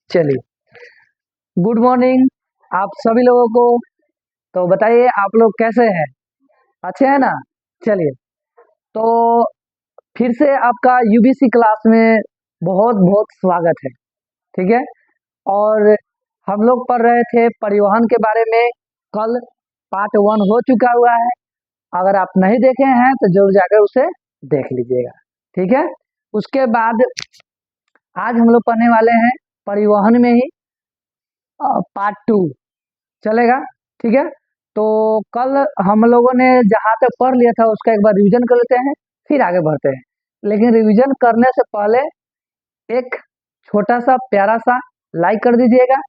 चलिए, good morning आप सभी लोगों को। तो बताइए आप लोग कैसे हैं? अच्छे हैं ना? चलिए, तो फिर से आपका यूबीसी क्लास में बहुत बहुत स्वागत है। ठीक है, और हम लोग पढ़ रहे थे परिवहन के बारे में। कल पार्ट 1 हो चुका हुआ है। अगर आप नहीं देखे हैं तो जरूर जाकर उसे देख लीजिएगा। ठीक है, उसके बाद आज हम लोग पढ़ने वाले हैं परिवहन में ही पार्ट 2 चलेगा। ठीक है, तो कल हम लोगों ने जहाँ तक पढ़ लिया था उसका एक बार रिवीजन कर लेते हैं, फिर आगे बढ़ते हैं। लेकिन रिवीजन करने से पहले एक छोटा सा प्यारा सा लाइक कर दीजिएगा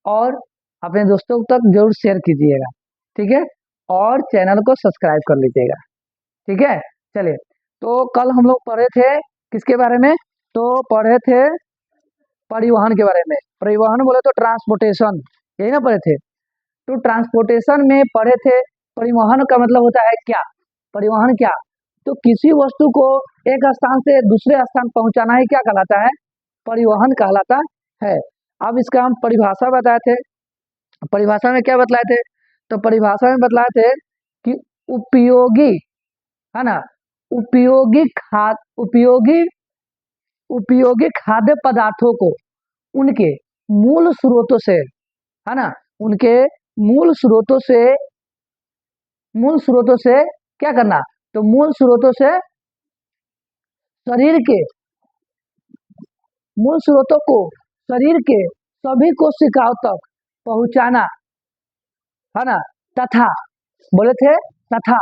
और अपने दोस्तों तक जरूर शेयर कीजिएगा। ठीक है, और चैनल को सब्सक्राइब कर लीजिएगा। ठीक है, चलिए, तो कल हम लोग पढ़े थे किसके बारे में? तो पढ़े थे परिवहन के बारे में। परिवहन बोले तो ट्रांसपोर्टेशन, यही ना पढ़े थे? तो ट्रांसपोर्टेशन में पढ़े थे परिवहन का मतलब होता है क्या? परिवहन क्या? तो किसी वस्तु को एक स्थान से दूसरे स्थान पहुंचाना ही क्या कहलाता है? परिवहन कहलाता है। अब इसका हम परिभाषा बताए थे। परिभाषा में क्या बतलाए थे? तो परिभाषा में बतलाए थे कि उपयोगी, है ना, उपयोगी उपयोगी खाद्य पदार्थों को उनके मूल स्रोतों से, है ना, उनके मूल स्रोतों से क्या करना? तो मूल स्रोतों से शरीर के मूल स्रोतों को शरीर के सभी कोशिकाओं तक पहुंचाना, है ना, तथा बोले थे तथा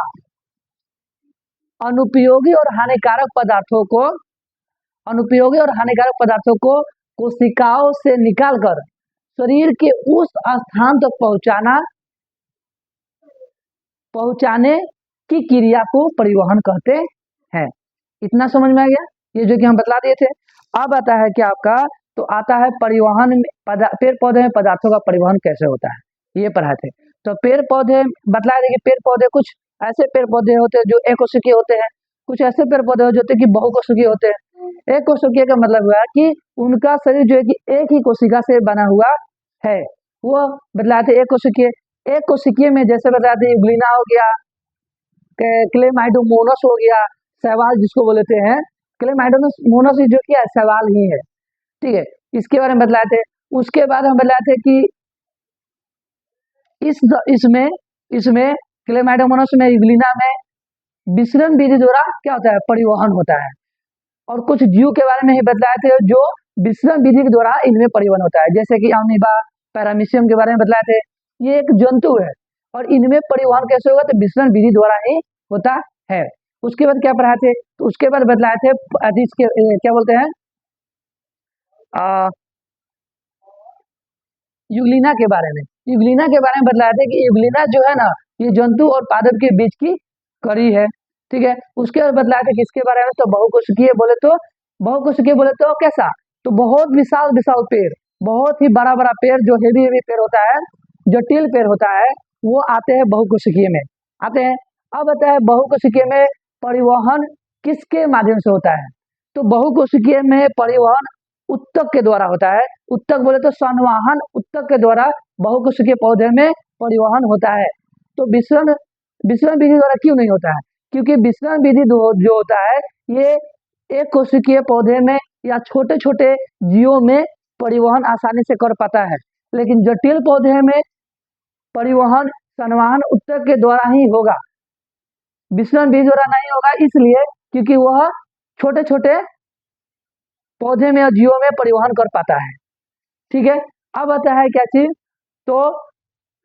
अनुपयोगी और हानिकारक पदार्थों को कोशिकाओं से निकालकर शरीर के उस स्थान तक पहुंचाने की क्रिया को परिवहन कहते हैं। इतना समझ में आ गया? ये जो कि हम बतला दिए थे। अब आता है क्या आपका? तो आता है परिवहन में पेड़ पौधे में पदार्थों का परिवहन कैसे होता है, ये पढ़ाए थे। तो पेड़ पौधे बतला देंगे। पेड़ पौधे कुछ ऐसे पेड़ पौधे होते हैं जो एककोशिकीय होते हैं, कुछ ऐसे पेड़ पौधे होते हैं कि बहुकोशिकीय होते हैं। एक कोशिकीय का मतलब हुआ कि उनका शरीर जो है कि एक ही कोशिका से बना हुआ है, वो बतलाए थे एक कोशिकीय। एक कोशिकीय में जैसे बताए थे यूग्लिना हो गया, क्लेमाइडोमोनास हो गया, शैवाल जिसको बोलते हैं। क्लेमाइडोमोनास जो कि शैवाल ही है। ठीक है, इसके बारे में बतलाए थे। उसके बाद हम बतलाए थे कि इसमें क्लेमाइडोमोनास में, यूग्लिना में विसरण विधि द्वारा क्या होता है? परिवहन होता है। और कुछ जीव के बारे में ही बतलाए थे जो विसरण विधि के द्वारा इनमें परिवहन होता है, जैसे कि अमीबा, पैरामीशियम के बारे में बतलाए थे। ये एक जंतु है और इनमें परिवहन कैसे होगा? तो विसरण विधि द्वारा ही होता है। उसके बाद क्या पढ़ाए थे? तो उसके बाद बतलाए थे क्या बोलते हैं, यूग्लिना के बारे में। यूग्लिना के बारे में बतलाया था कि यूग्लिना जो है ना, ये जंतु और पादप के बीच की कड़ी है। ठीक है, उसके बाद बतलाया था किसके बारे में? तो बहुकोशिकीय बोले तो कैसा? तो बहुत विशाल विशाल पेड़, बहुत ही बड़ा बड़ा पेड़, जो हेवी हेवी पेड़ होता है, जटिल पेड़ होता है, वो आते हैं बहुकोशिकीय में आते हैं। अब आता है बहुकोशिकीय में परिवहन किसके माध्यम से होता है? तो बहुकोशिकीय में परिवहन उत्तक के द्वारा होता है। उत्तक बोले तो संवहन उत्तक के द्वारा बहुकोशिकीय पौधे में परिवहन होता है। तो विसरण विधि द्वारा क्यों नहीं होता है? क्योंकि विसरण विधि जो होता है, ये एक कोशिकीय पौधे में या छोटे छोटे जीवों में परिवहन आसानी से कर पाता है, लेकिन जटिल पौधे में परिवहन संवहन उत्तक के द्वारा ही होगा, विसरण विधि द्वारा नहीं होगा। इसलिए क्योंकि वह छोटे छोटे पौधे में और जीवों में परिवहन कर पाता है। ठीक है, अब आता है क्या चीज? तो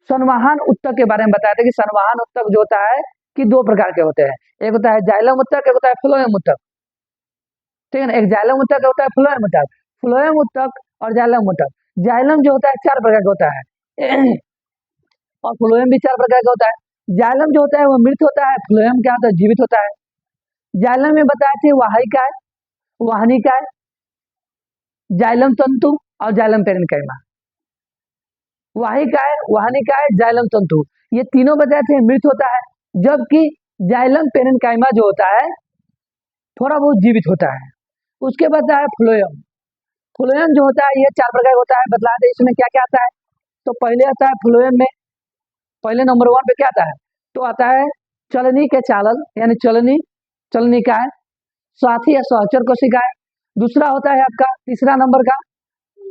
संवहन उत्तक के बारे में बताया था कि संवहन उत्तक जो होता है कि दो प्रकार के होते हैं। एक होता है जाइलम उत्तक, एक होता है फ्लोएम उत्तक। ठीक है ना, एक जाइलम उत्तक होता है, फ्लोएम उत्तक। फ्लोएम उत्तक और जाइलम उत्तक। जाइलम जो होता है 4 प्रकार का होता है और फ्लोएम भी 4 प्रकार का होता है। जाइलम जो होता है वो मृत होता है, फ्लोएम क्या होता है? जीवित होता है। जाइलम में बताए थे वाहिकाय, वाहनिकाय, जाइलम तंतु और जाइलम पेरेन्काइमा। वाहिकाय, वाहनिकाय, जाइलम तंतु, ये तीनों बताए थे मृत होता है, जबकि जाइलम पेरेन्काइमा जो होता है थोड़ा बहुत जीवित होता है। उसके बाद है फ्लोएम। फ्लोएम जो होता है ये 4 प्रकार का होता है, बतला दे इसमें क्या क्या आता है। तो पहले आता है फ्लोएम में, पहले नंबर 1 पे क्या आता है, तो आता है चलनी के चालल यानी चलनी, चलनिकाय, साथी या सहचर कोशिकाएं। दूसरा होता है आपका तीसरा नंबर का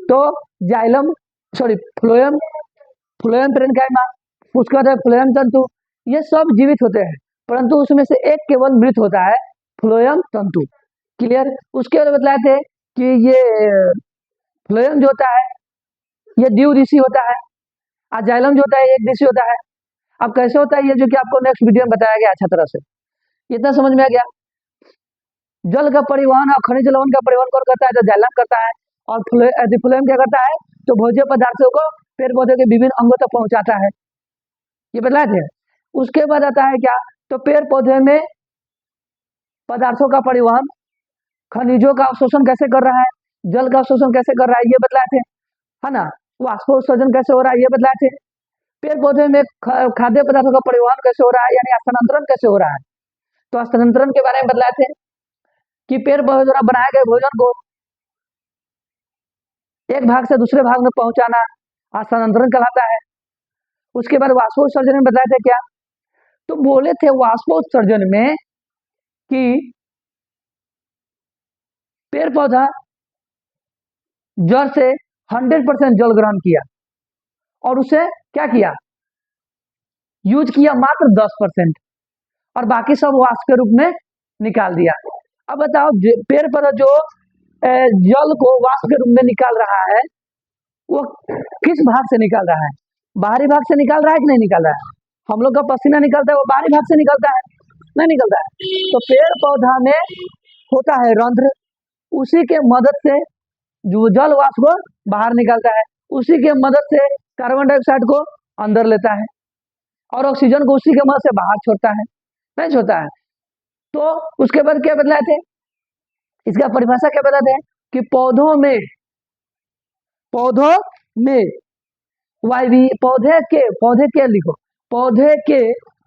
तो xylem, sorry phloem, phloem parenchyma. उसके बाद है फ्लोएम तंतु। ये सब जीवित होते हैं परंतु उसमें से एक केवल मृत होता है, फ्लोएम तंतु। क्लियर। उसके बाद बतलाए थे कि ये फ्लोएम जो होता है ये द्विदिशीय होता है और जाइलम जो होता है एक दिशीय होता है। अब कैसे होता है ये जो कि आपको नेक्स्ट वीडियो में बताया गया अच्छा तरह से, इतना समझ में आ गया। जल का परिवहन और खनिज लवण का परिवहन कौन करता है, तो जाइलम करता है। और फ्लोएम क्या करता है, तो भोज्य पदार्थों को पेड़ पौधे के विभिन्न अंगों तक पहुंचाता है, ये बतलाए थे। उसके बाद आता है क्या, तो पेड़ पौधे में पदार्थों का परिवहन, खनिजों का अवशोषण कैसे कर रहा है, जल का अवशोषण कैसे कर रहा है ये बतलाए थे, है ना। वाष्पोत्सर्जन कैसे हो रहा है ये बतलाए थे। पेड़ पौधे में खाद्य पदार्थों का परिवहन कैसे हो रहा है यानी स्थानांतरण कैसे हो रहा है, तो स्थानांतरण के बारे में बतलाए थे कि पेड़ पौधे द्वारा बनाए गए भोजन को एक भाग से दूसरे भाग में पहुंचाना स्थानांतरण कहलाता है। उसके बाद वाष्पोत्सर्जन में बताए थे क्या, तो बोले थे वाष्पोत्सर्जन में कि पेड़ पौधा जड़ से 100% जल ग्रहण किया और उसे क्या किया, यूज किया मात्र 10% और बाकी सब वाष्प के रूप में निकाल दिया। अब बताओ पेड़ पौधा जो जल को वाष्प के रूप में निकाल रहा है वो किस भाग से निकाल रहा है, बाहरी भाग से निकाल रहा है कि नहीं निकाल रहा है। हम लोग का पसीना निकलता है वो बाहरी भाग से निकलता है, नहीं निकलता है। तो पेड़ पौधा में होता है रंध्र, उसी के मदद से जो जल वाष्प को बाहर निकालता है, उसी के मदद से कार्बन डाइऑक्साइड को अंदर लेता है और ऑक्सीजन को उसी के मदद से बाहर छोड़ता है, नहीं छोड़ता है। तो उसके बाद क्या बतलाए थे, इसका परिभाषा क्या बताते हैं कि पौधों में वायवीय पौधे के लिखो, पौधे के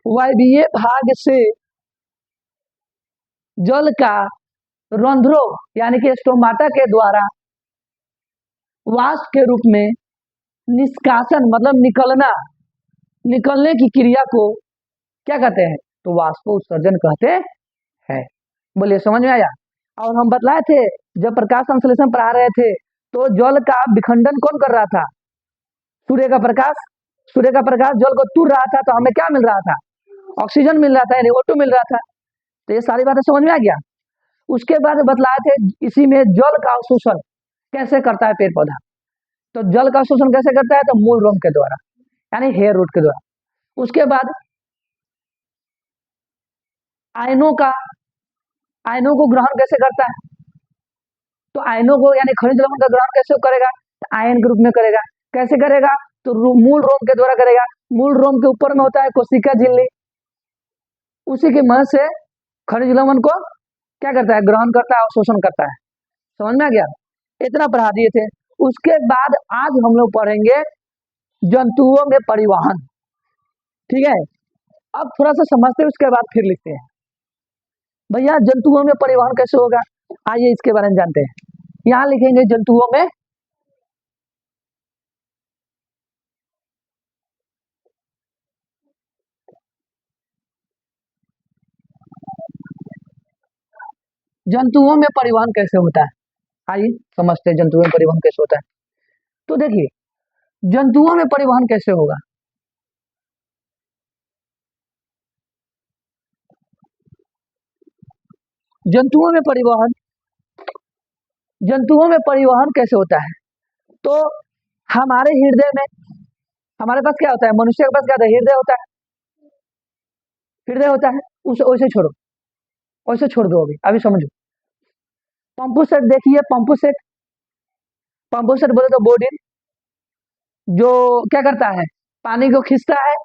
वायवीय भाग से जल का रंध्रों यानी कि स्टोमाटा के द्वारा वाष्प के रूप में निष्कासन मतलब निकलने की क्रिया को क्या कहते हैं, तो वाष्पोत्सर्जन कहते हैं। बोलिए समझ में आया। और हम बतलाए थे जब प्रकाश संश्लेषण पढ़ा रहे थे तो जल का विखंडन कौन कर रहा था, सूर्य का प्रकाश जल को तूड़ रहा था तो हमें क्या मिल रहा था, ऑक्सीजन मिल रहा था यानी O2 मिल रहा था। तो ये सारी बातें समझ में आ गया। उसके बाद बतलाए थे इसी में जल का अवशोषण कैसे करता है पेड़ पौधा, तो जल का अवशोषण कैसे करता है, तो मूल रोम के द्वारा यानी हेयर रूट के द्वारा। उसके बाद आयनों को ग्रहण कैसे करता है, तो आयनों को यानी खनिज लवण का ग्रहण कैसे करेगा, तो आयन के रूप में करेगा। कैसे करेगा, तो मूल रोम के द्वारा करेगा। मूल रोम के ऊपर में होता है कोशिका झिल्ली, उसी की मदद से खनिज लवण को क्या करता है, ग्रहण करता है, अवशोषण करता है। समझ में आ गया, इतना पढ़ा दिए थे। उसके बाद आज हम लोग पढ़ेंगे जंतुओं में परिवहन, ठीक है। अब थोड़ा सा समझते हैं उसके बाद फिर लिखते हैं। भैया जंतुओं में परिवहन कैसे होगा, आइए इसके बारे में जानते हैं। यहां लिखेंगे जंतुओं में परिवहन कैसे होता है, आइए समझते हैं जंतुओं में परिवहन कैसे होता है। तो देखिए जंतुओं में परिवहन कैसे होगा, जंतुओं में परिवहन कैसे होता है, तो हमारे हृदय में, हमारे पास क्या होता है, मनुष्य के पास क्या होता है, हृदय होता है। उसे वैसे छोड़ो, वैसे छोड़ दो, अभी समझो। पंपू सेट देखिए, पंपू सेट बोले तो बॉडी जो क्या करता है, पानी को खींचता है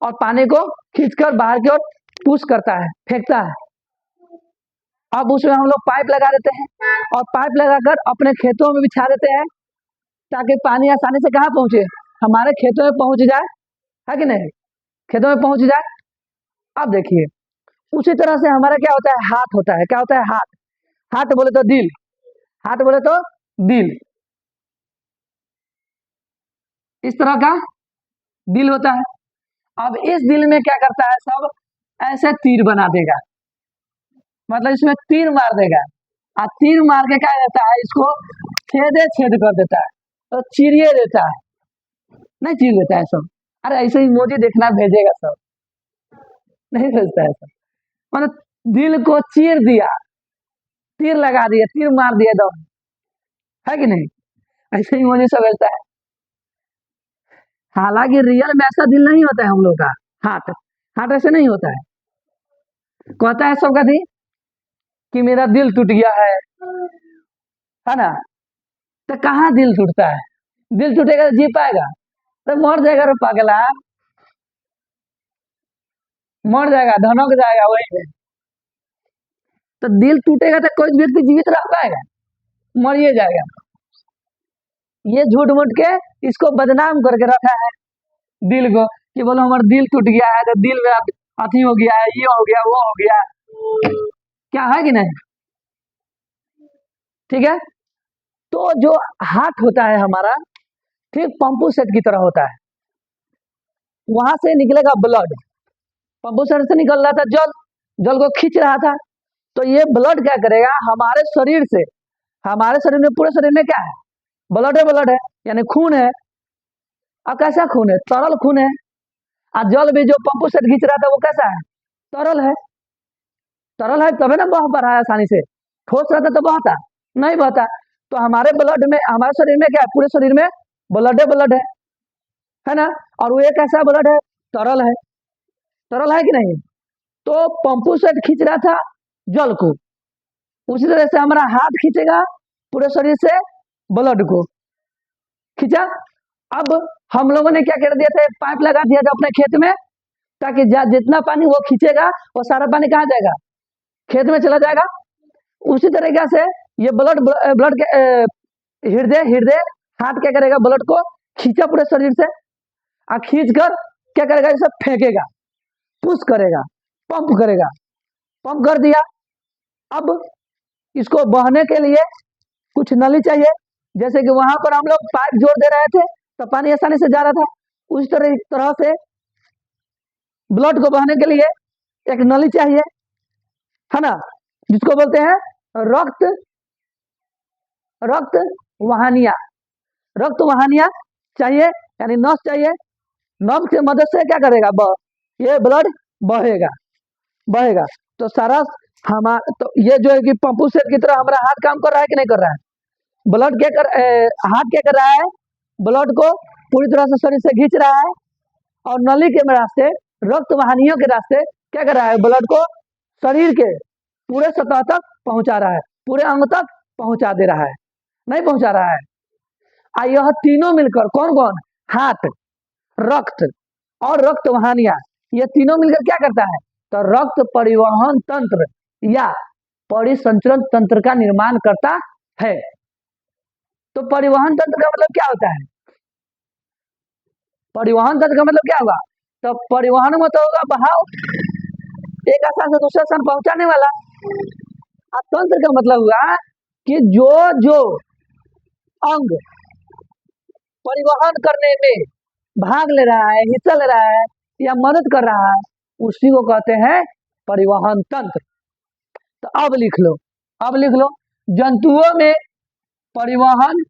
और पानी को खींचकर बाहर की ओर पुश करता है, फेंकता है। अब उसमें हम लोग पाइप लगा देते हैं और पाइप लगाकर अपने खेतों में बिछा देते हैं ताकि पानी आसानी से कहाँ पहुंचे, हमारे खेतों में पहुंच जाए, है कि नहीं, खेतों में पहुंच जाए। अब देखिए उसी तरह से हमारा क्या होता है, हाथ होता है। क्या होता है, हाथ बोले तो दिल, इस तरह का दिल होता है। अब इस दिल में क्या करता है, सब ऐसे तीर बना देगा, मतलब इसमें तीर मार देगा, और तीर मार के क्या रहता है, इसको छेदे छेद कर देता है, तो चीरिए देता है, नहीं चीर देता है सब। अरे ऐसे ही मोदी देखना भेजेगा सब, नहीं भेजता है सब, मतलब दिल को चीर दिया, तीर लगा दिया, तीर मार दिया दम, है कि नहीं? ऐसे ही मोदी सब भेजता है। हालांकि रियल में ऐसा दिल नहीं होता है हम लोग का, हार्ट, हार्ट ऐसे नहीं होता है। कहता है सबका थी कि मेरा दिल टूट गया है ना? तो कहाँ दिल टूटता है? दिल टूटेगा तो जी पाएगा? तो मर जाएगा रो पागला, मर जाएगा, धनक जाएगा वही पे। तो दिल टूटेगा तो कोई व्यक्ति जीवित रह पाएगा? मरिए जाएगा। ये झूठ मूठ के इसको बदनाम करके रखा है दिल को, कि बोलो हमारा दिल टूट गया है, तो दिल में अथी हो गया है, ये हो गया, वो हो गया, क्या है कि नहीं? ठीक है। तो जो हार्ट होता है हमारा, ठीक पंपू सेट की तरह होता है, वहां से निकलेगा ब्लड, पंपू सेट से निकल रहा था जल, जल को खींच रहा था, तो ये ब्लड क्या करेगा हमारे शरीर से, हमारे शरीर में, पूरे शरीर में क्या है, ब्लड है, यानी खून है। अब कैसा खून है? तरल खून है। और जल भी जो पंपू सेट खींच रहा था वो कैसा है? तरल है। तरल है तभी ना बह पा रहा है आसानी से, ठोस रहता तो बहता नहीं, बहता। तो हमारे ब्लड में, हमारे शरीर में क्या है, पूरे शरीर में ब्लड है ना? और वो एक ऐसा ब्लड है, तरल है, तरल है कि नहीं? तो पंपू सेट खींच रहा था जल को, उसी तरह से हमारा हाथ खींचेगा पूरे शरीर से ब्लड को, खींचा। अब हम लोगों ने क्या कर दिया था, पाइप लगा दिया था अपने खेत में, ताकि जितना पानी वो खींचेगा वो सारा पानी कहाँ जाएगा, खेत में चला जाएगा। उसी तरीके से ये ब्लड, ब्लड के हृदय, हृदय हाथ क्या करेगा, ब्लड को खींचा पूरे शरीर से, और खींच कर क्या करेगा, ये सब फेंकेगा, पुश करेगा, पंप करेगा, पंप कर दिया। अब इसको बहने के लिए कुछ नली चाहिए, जैसे कि वहां पर हम लोग पाइप जोड़ दे रहे थे तो पानी आसानी से जा रहा था, उस तरह से ब्लड को बहने के लिए एक नली चाहिए, है ना? जिसको बोलते हैं रक्त, रक्त वाहनिया, रक्त वाहनिया चाहिए, यानी नस चाहिए। नस की मदद से क्या करेगा, ये ब्लड बहेगा, बहेगा। तो सारा हमारा, तो ये जो है कि पंपू सेट की तरह हमारा हाथ काम कर रहा है कि नहीं कर रहा है? ब्लड क्या कर, हाथ क्या कर रहा है, ब्लड को पूरी तरह से शरीर से खींच रहा है, और नली के रास्ते, रक्त वाहिनियों के रास्ते क्या कर रहा है, ब्लड को शरीर के पूरे सतह तक पहुंचा रहा है, पूरे अंग तक पहुंचा दे रहा है, नहीं पहुंचा रहा है? यह तीनों मिलकर, कौन कौन, हाथ, रक्त और रक्त वाहिनियां, ये तीनों मिलकर क्या करता है, तो रक्त परिवहन तंत्र या परिसंचरण तंत्र का निर्माण करता है। तो परिवहन तंत्र का मतलब क्या होता है? परिवहन तंत्र का मतलब क्या होगा? तो परिवहन में तो होगा बहाव, एक स्थान से दूसरे स्थान पहुंचाने वाला। अब तंत्र का मतलब हुआ कि जो जो अंग परिवहन करने में भाग ले रहा है, हिस्सा ले रहा है, या मदद कर रहा है, उसी को कहते हैं परिवहन तंत्र। तो अब लिख लो, अब लिख लो, जंतुओं में परिवहन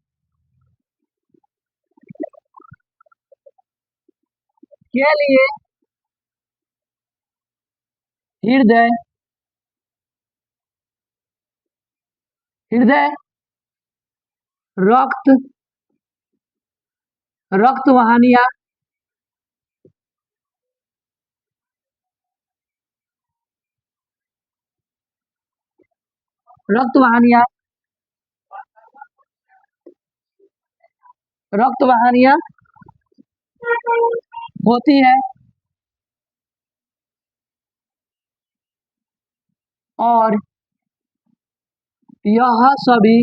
के लिए हृदय, हृदय, रक्त, रक्त वाहिनियां, रक्त वाहिनियां, रक्त वाहिनियां होती है, और यह सभी,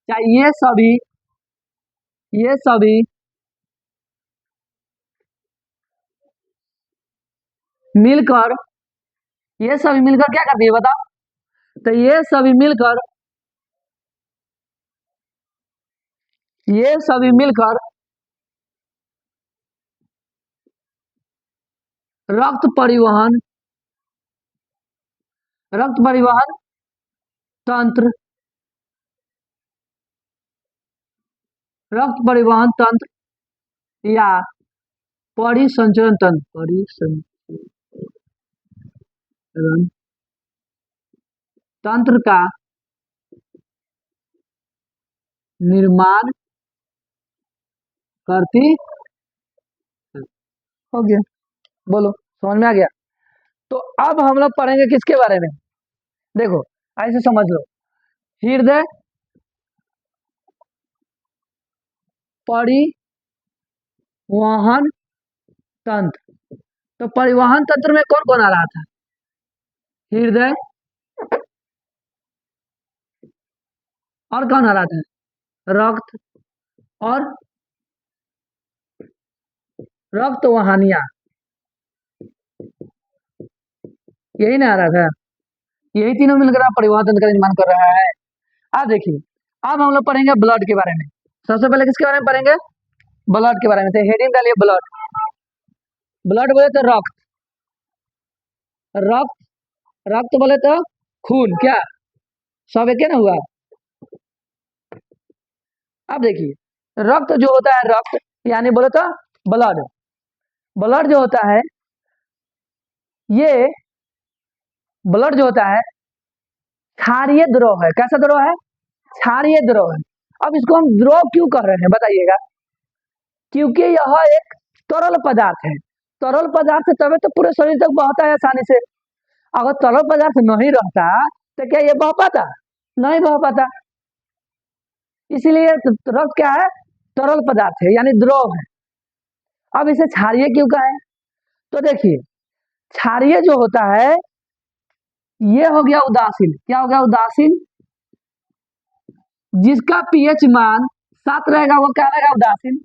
या ये सभी मिलकर, ये सभी मिलकर क्या करती है बताओ? तो ये सभी मिलकर, ये सभी मिलकर रक्त परिवहन, रक्त परिवहन तंत्र, रक्त परिवहन तंत्र या परिसंचरण तंत्र, परिसंचरण तंत्र का निर्माण करती है। हो गया, बोलो समझ में आ गया। तो अब हम लोग पढ़ेंगे किसके बारे में, देखो ऐसे समझ लो, हृदय परिवहन तंत्र। तो परिवहन तंत्र में कौन कौन आ रहा था, हृदय, और कौन आ रहा था, रक्त, और रक्त वाहिनियां, यही ना आ रहा था, यही तीनों मिलकर आप परिवहन तंत्र का निर्माण कर रहा है। अब देखिए, अब हम लोग पढ़ेंगे ब्लड के बारे में। सबसे पहले किसके बारे में पढ़ेंगे, ब्लड के बारे में। तो हेडिंग डालिए ब्लड, ब्लड बोले तो रक्त, रक्त, रक्त बोले तो खून, क्या सब एक ना हुआ। अब देखिए रक्त जो होता है, रक्त यानी बोले तो ब्लड, ब्लड जो होता है, ये ब्लड जो होता है क्षारीय द्रव है। कैसा द्रव है, क्षारीय द्रव है। अब इसको हम द्रव क्यों कर रहे हैं बताइएगा, क्योंकि यह एक तरल पदार्थ है, तरल पदार्थ तभी तो पूरे शरीर तक बहता है आसानी से। अगर तरल पदार्थ नहीं रहता तो क्या ये बह पाता, नहीं बह पाता। इसीलिए रक्त क्या है, तरल पदार्थ है यानी द्रव है। अब इसे क्षारीय क्यों कहें, तो देखिए क्षारीय जो होता है ये हो गया उदासीन, क्या हो गया उदासीन, जिसका पीएच मान 7 रहेगा वो क्या रहेगा उदासीन।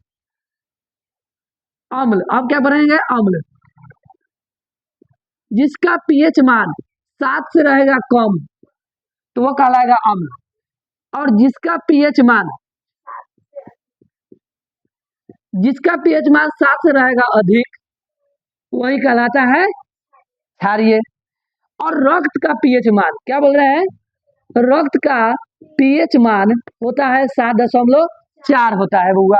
अम्ल, अब क्या बनेंगे अम्ल, जिसका पीएच मान 7 से रहेगा कम तो वो कहलाएगा अम्ल, और जिसका पीएच मान 7 से रहेगा अधिक वही कहलाता है क्षारीय। और रक्त का पीएच मान, क्या बोल रहे हैं, रक्त का पीएच मान होता है 7.4 होता है बुआ,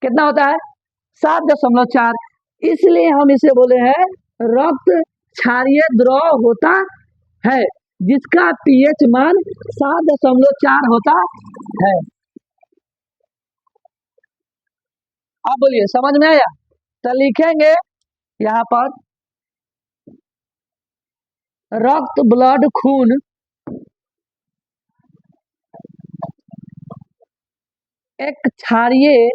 कितना होता है 7.4, इसलिए हम इसे बोले हैं रक्त क्षारीय द्रव होता है, जिसका पीएच मान 7.4 होता है। आप बोलिए समझ में आया, तो लिखेंगे यहाँ पर रक्त ब्लड खून एक क्षारीय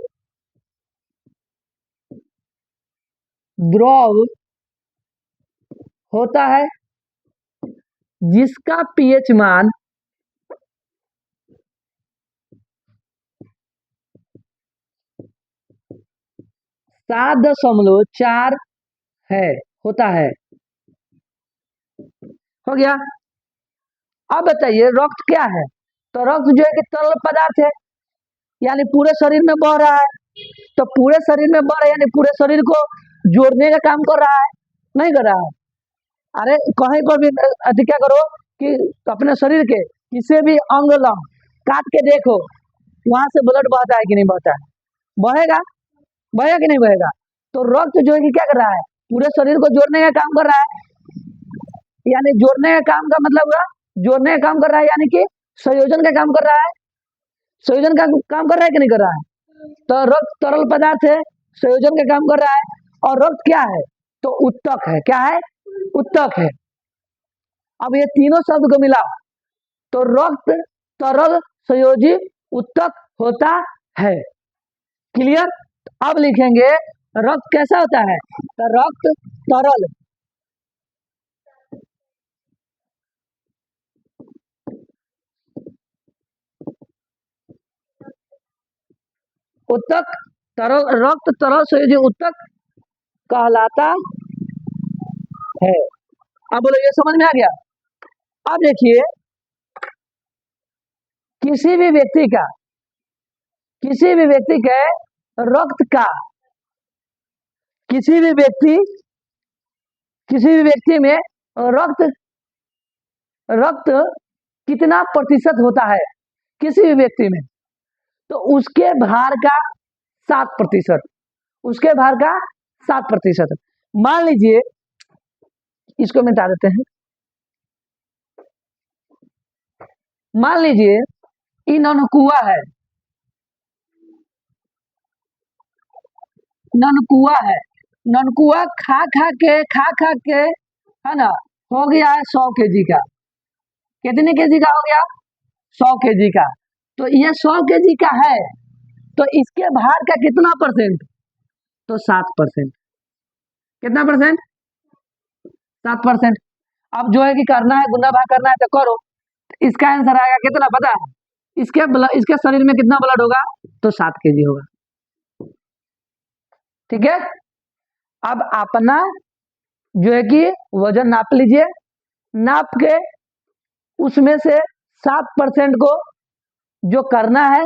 द्रव होता है जिसका पीएच मान 7.4 है, होता है। हो गया। अब बताइए रक्त क्या है, तो रक्त जो है कि तरल पदार्थ है यानी पूरे शरीर में बह रहा है, तो पूरे शरीर में बह रहा है यानी पूरे शरीर को जोड़ने का काम कर रहा है, नहीं कर रहा है। अरे कहीं पर भी क्या करो कि अपने शरीर के किसी भी अंग लो काट के देखो वहां से ब्लड बहता है कि नहीं बहता है, बहेगा, बहेगा कि नहीं बहेगा। तो रक्त जो है कि क्या कर रहा है, पूरे शरीर को जोड़ने का काम कर रहा है, यानी जोड़ने का काम का मतलब हुआ, जोड़ने का काम कर रहा है यानी कि संयोजन का काम कर रहा है, संयोजन का काम कर रहा है कि नहीं कर रहा है। तो रक्त तरल पदार्थ है, संयोजन का काम कर रहा है, और रक्त क्या है, तो उत्तक है, क्या है, उत्तक है। अब ये तीनों शब्द को मिला तो रक्त तरल संयोजी उत्तक होता है, क्लियर। अब लिखेंगे रक्त कैसा होता है, तो रक्त तरल, उत्तक तरल, रक्त तरल संयोजी उत्तक कहलाता है। अब बोलो ये समझ में आ गया। अब देखिए किसी भी व्यक्ति का, किसी भी व्यक्ति के रक्त का, किसी भी व्यक्ति किसी भी व्यक्ति में रक्त रक्त कितना प्रतिशत होता है किसी भी व्यक्ति में, तो उसके भार का 7%, उसके भार का 7%। मान लीजिए, इसको मिटा देते हैं। मान लीजिए ये ननकुआ है, ननकुआ है, ननकुआ खा खा के है ना, हो गया है 100 kg का। कितने केजी का हो गया? 100 kg का। तो ये 100 kg का है, तो इसके भार का कितना परसेंट? तो 7%। कितना परसेंट? 7%। अब जो है कि करना है, गुना भाग करना है तो करो। इसका आंसर आएगा कितना पता है? इसके शरीर में कितना ब्लड होगा? तो 7 kg होगा। ठीक है, अब अपना जो है कि वजन नाप लीजिए, नाप के उसमें से 7% को जो करना है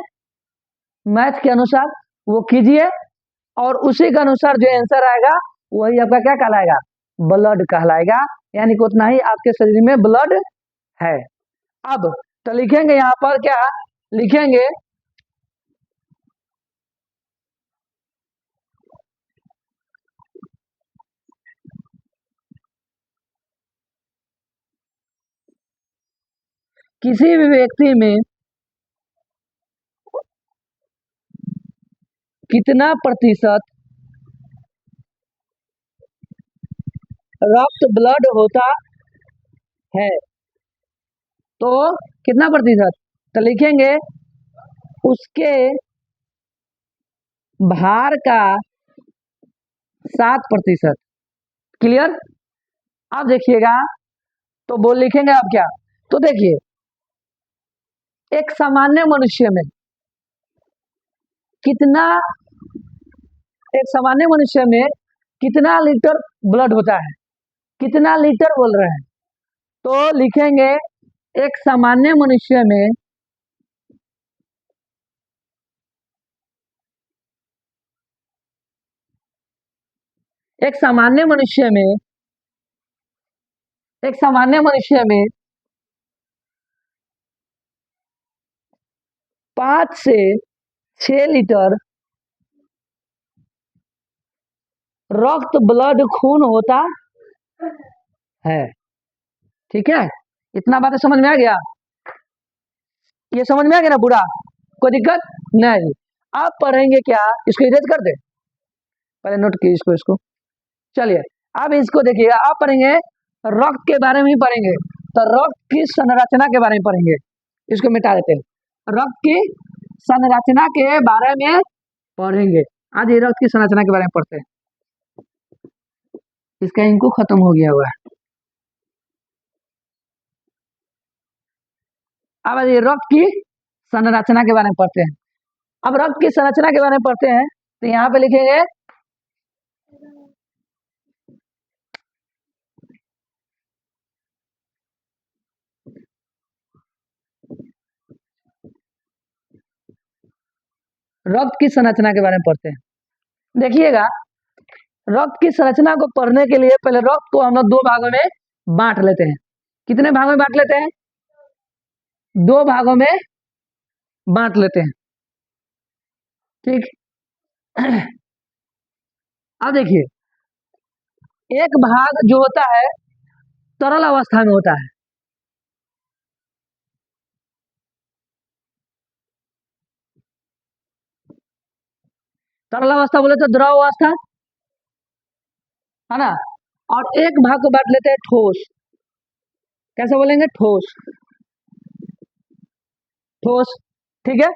मैथ के अनुसार वो कीजिए, और उसी के अनुसार जो आंसर आएगा वही आपका क्या कहलाएगा? ब्लड कहलाएगा। यानी कि उतना ही आपके शरीर में ब्लड है। अब तो लिखेंगे यहाँ पर क्या लिखेंगे? किसी भी व्यक्ति में कितना प्रतिशत रक्त ब्लड होता है, तो कितना प्रतिशत? तो लिखेंगे उसके भार का 7%। क्लियर? अब देखिएगा, तो बोल लिखेंगे आप क्या? तो देखिए, एक सामान्य मनुष्य में कितना एक सामान्य मनुष्य में कितना लीटर ब्लड होता है? कितना लीटर बोल रहे हैं? तो लिखेंगे एक सामान्य मनुष्य में एक सामान्य मनुष्य में एक सामान्य मनुष्य में 5 से 6 लीटर रक्त ब्लड खून होता है। ठीक है, इतना बातें समझ में आ गया? ये समझ में आ गया ना पूरा? कोई दिक्कत नहीं। आप पढ़ेंगे क्या? इसको इरेज कर दे, पहले नोट कीजिए इसको। चलिए, अब इसको देखिएगा, आप पढ़ेंगे रक्त के बारे में ही पढ़ेंगे, तो रक्त की संरचना के बारे में पढ़ेंगे। इसको मिटा देते हैं, रक्त की संरचना के बारे में पढ़ेंगे। आज ये रक्त की संरचना के बारे में पढ़ते हैं। इसका इनको खत्म हो गया हुआ है। अब ये रक्त की संरचना के बारे में पढ़ते हैं। अब रक्त की संरचना के बारे में पढ़ते हैं, तो यहाँ पे लिखेंगे रक्त की संरचना के बारे में पढ़ते हैं। देखिएगा, रक्त की संरचना को पढ़ने के लिए पहले रक्त को हम लोग 2 भागों में बांट लेते हैं। कितने भागों में बांट लेते हैं? 2 भागों में बांट लेते हैं। ठीक, अब देखिए, एक भाग जो होता है तरल अवस्था में होता है, तरल अवस्था बोले तो द्रव अवस्था, है ना। और एक भाग को बांट लेते हैं ठोस। कैसे बोलेंगे? ठोस, ठोस। ठीक है,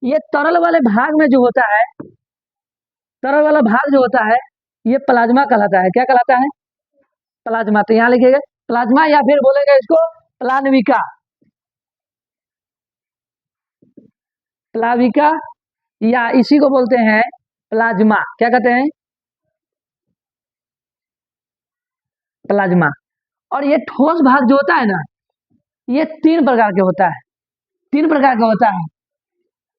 ये तरल वाले भाग में जो होता है, तरल वाला भाग जो होता है ये प्लाज्मा कहलाता है। क्या कहलाता है? प्लाज्मा। तो यहाँ लिखिएगा प्लाज्मा, या फिर बोलेंगे इसको प्लानविका, प्लाविका, या इसी को बोलते हैं प्लाज्मा। क्या कहते हैं? प्लाज्मा। और ये ठोस भाग जो होता है ना, ये 3 प्रकार के होता है। 3 प्रकार का होता है।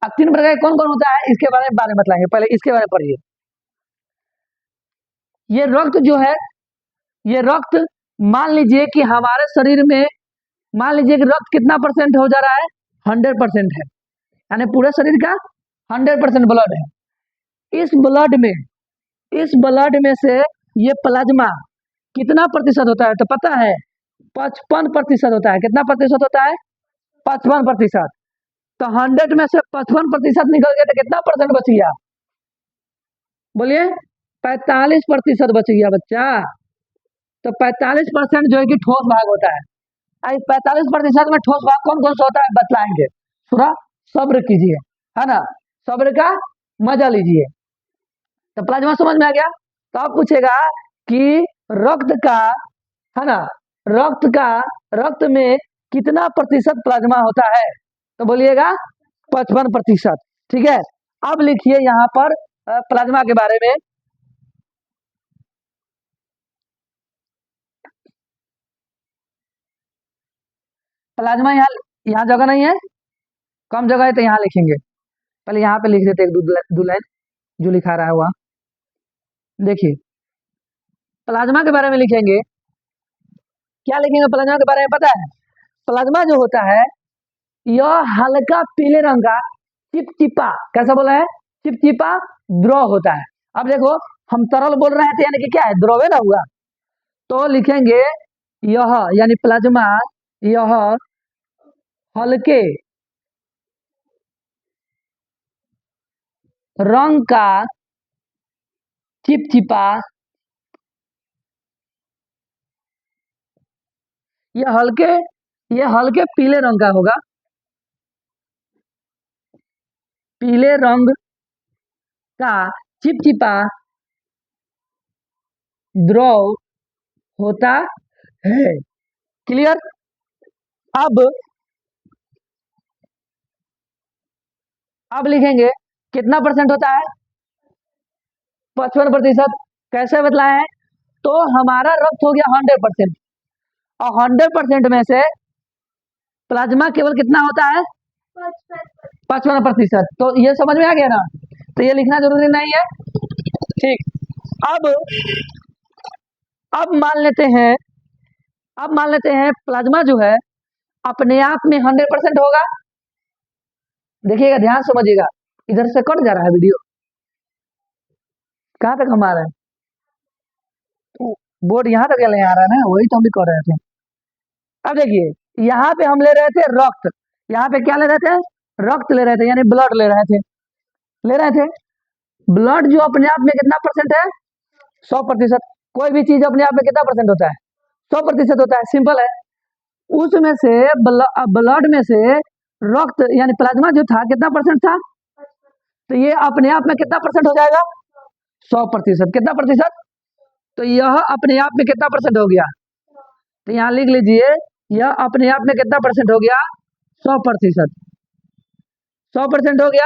अब 3 प्रकार कौन कौन होता है इसके बारे में बताएंगे, पहले इसके बारे में पढ़िए। ये रक्त जो है ये रक्त, मान लीजिए कि हमारे शरीर में, मान लीजिए कि रक्त कितना परसेंट हो जा रहा है, 100% है, यानी पूरे शरीर का 100% ब्लड है। इस ब्लड में, इस ब्लड में से ये प्लाज्मा कितना प्रतिशत होता है, तो पता है 55% होता है। कितना प्रतिशत होता है, 55%। तो 100 में से 55% निकल गया तो कितना परसेंट बच गया, बोलिए, 45% बच गया बच्चा। तो 45% जो है कि ठोस भाग होता है। आई 45% में ठोस भाग कौन कौन सा होता है बतलाएंगे, थोड़ा सब्र कीजिए, है ना, सब्र का मजा लीजिए। तो प्लाज्मा समझ में आ गया। तो अब पूछेगा कि रक्त का, है ना, रक्त का, रक्त में कितना प्रतिशत प्लाज्मा होता है, तो बोलिएगा 55%। ठीक है, अब लिखिए यहाँ पर प्लाज्मा के बारे में। प्लाज्मा यहाँ, यहाँ जगह नहीं है, कम जगह है तो यहाँ लिखेंगे। पहले यहाँ पे लिख देते एक दो लाइन जो लिखा रहा है वहाँ। देखिए प्लाज्मा के बारे में लिखेंगे, क्या लिखेंगे प्लाज्मा के बारे में पता है। प्लाज्मा जो होता है यह हल्का पीले रंग का चिपचिपा, कैसा बोला है, चिपचिपा द्रव होता है। अब देखो हम तरल बोल रहे थे, यानी कि क्या है, द्रव है ना हुआ। तो लिखेंगे यह, यानी प्लाज्मा, यह हल्के रंग का चिपचिपा, यह हल्के पीले रंग का होगा, पीले रंग का चिपचिपा द्रव होता है। क्लियर। अब लिखेंगे कितना परसेंट होता है, 55%। कैसे बतलाए हैं, तो हमारा रक्त हो गया 100%, और 100% में से प्लाज्मा केवल कितना होता है, 55%। तो ये समझ में आ गया ना, तो ये लिखना जरूरी नहीं है। ठीक, अब अब मान लेते हैं, अब मान लेते हैं प्लाज्मा जो है अपने आप में 100% होगा। देखिएगा, ध्यान समझिएगा, इधर से कट जा रहा है वीडियो, कहाँ तक हम आ रहे हैं, तो बोर्ड यहाँ तक ले आ रहा है ना, वही तो हम भी कर रहे थे। अब देखिए यहाँ पे हम ले रहे थे रक्त, यहाँ पे क्या ले रहे थे, रक्त ले रहे थे, यानी ब्लड ले रहे थे, ले रहे थे। ब्लड जो अपने आप में कितना परसेंट है, 100%। कोई भी चीज अपने आप में कितना परसेंट होता है, 100% होता है, सिंपल है। उसमें से ब्लड में से रक्त यानी प्लाज्मा जो था कितना परसेंट था, तो ये अपने आप में कितना परसेंट हो जाएगा, 100%। कितना प्रतिशत, तो यह अपने आप में कितना परसेंट हो गया, तो यहाँ लिख लीजिए, यह अपने आप में कितना परसेंट हो गया, 100%। 100% हो गया,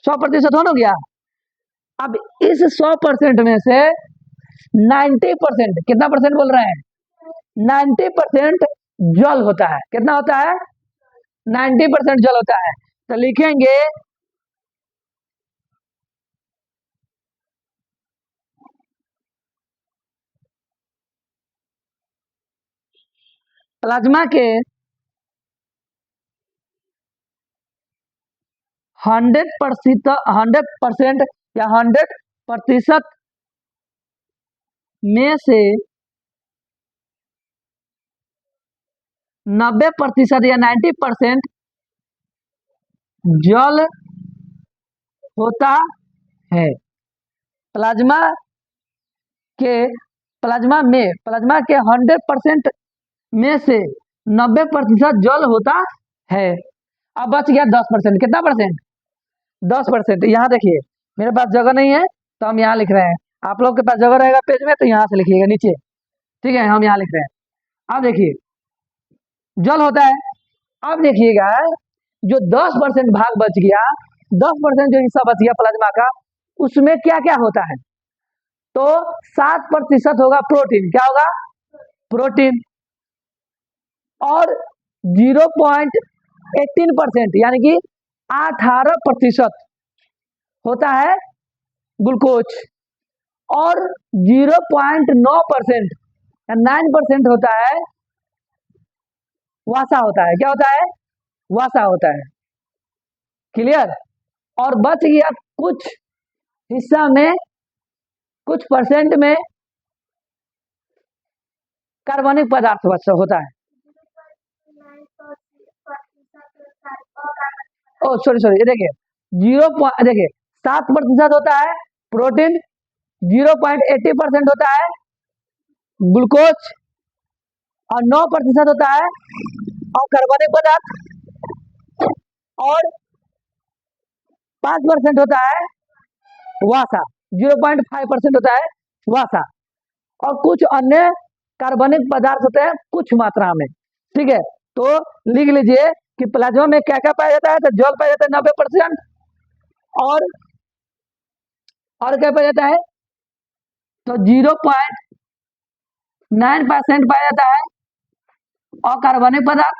100% हो गया। अब इस 100% में से 90%, कितना परसेंट बोल रहे हैं, 90% जल होता है। कितना होता है, 90% जल होता है। तो लिखेंगे प्लाज्मा के 100% या 100% में से 90% या 90% जल होता है। प्लाज्मा के, प्लाज्मा के 100% में से 90% जल होता है। अब बच गया 10%। कितना परसेंट, 10%। यहाँ देखिए मेरे पास जगह नहीं है तो हम यहाँ लिख रहे हैं, आप लोग के पास जगह रहेगा पेज में तो यहाँ से लिखिएगा नीचे। ठीक है, हम यहाँ लिख रहे हैं। अब देखिए जल होता है। अब देखिएगा जो 10% भाग बच गया, 10% जो हिस्सा बच गया प्लाज्मा का, उसमें क्या क्या होता है, तो 7% होगा प्रोटीन। क्या होगा, प्रोटीन। और 0.18% यानी कि 18% होता है ग्लूकोज। और 0.9% या 9% होता है वसा होता है। क्या होता है? वसा होता है। क्लियर? और बच गया कुछ हिस्सा में, कुछ परसेंट में कार्बनिक पदार्थ बच होता है। ओ सॉरी सॉरी, ये देखिए देखिए 7% होता है प्रोटीन, 0.80% होता है ग्लूकोज, और 9% होता है और कार्बनिक पदार्थ, और 5% होता है वासा, 0.5% होता है वासा, और कुछ अन्य कार्बनिक पदार्थ होते हैं कुछ मात्रा में। ठीक है, तो लिख लीजिए कि प्लाज्मा में क्या क्या पाया जाता है। तो जल पाया जाता है 90%, और क्या पाया जाता है? तो 0.9% पाया जाता है अकार्बनिक पदार्थ,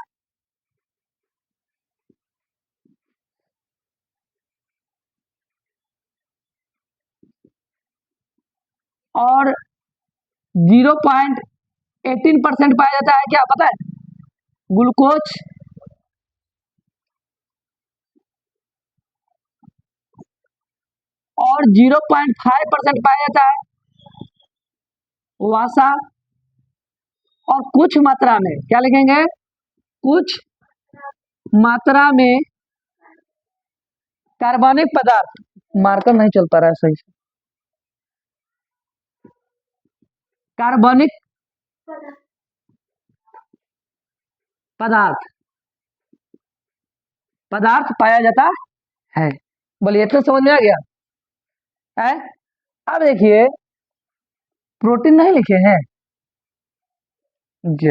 और 0.18% पाया जाता है क्या पता है? ग्लूकोज, और 0.5% पाया जाता है वासा, और कुछ मात्रा में क्या लिखेंगे? कुछ मात्रा में कार्बनिक पदार्थ, मार्कर नहीं चल पा रहा है सही से, कार्बनिक पदार्थ पदार्थ पाया जाता है। बोलिए तो समझ में आ गया है? अब देखिए प्रोटीन नहीं लिखे हैं जी,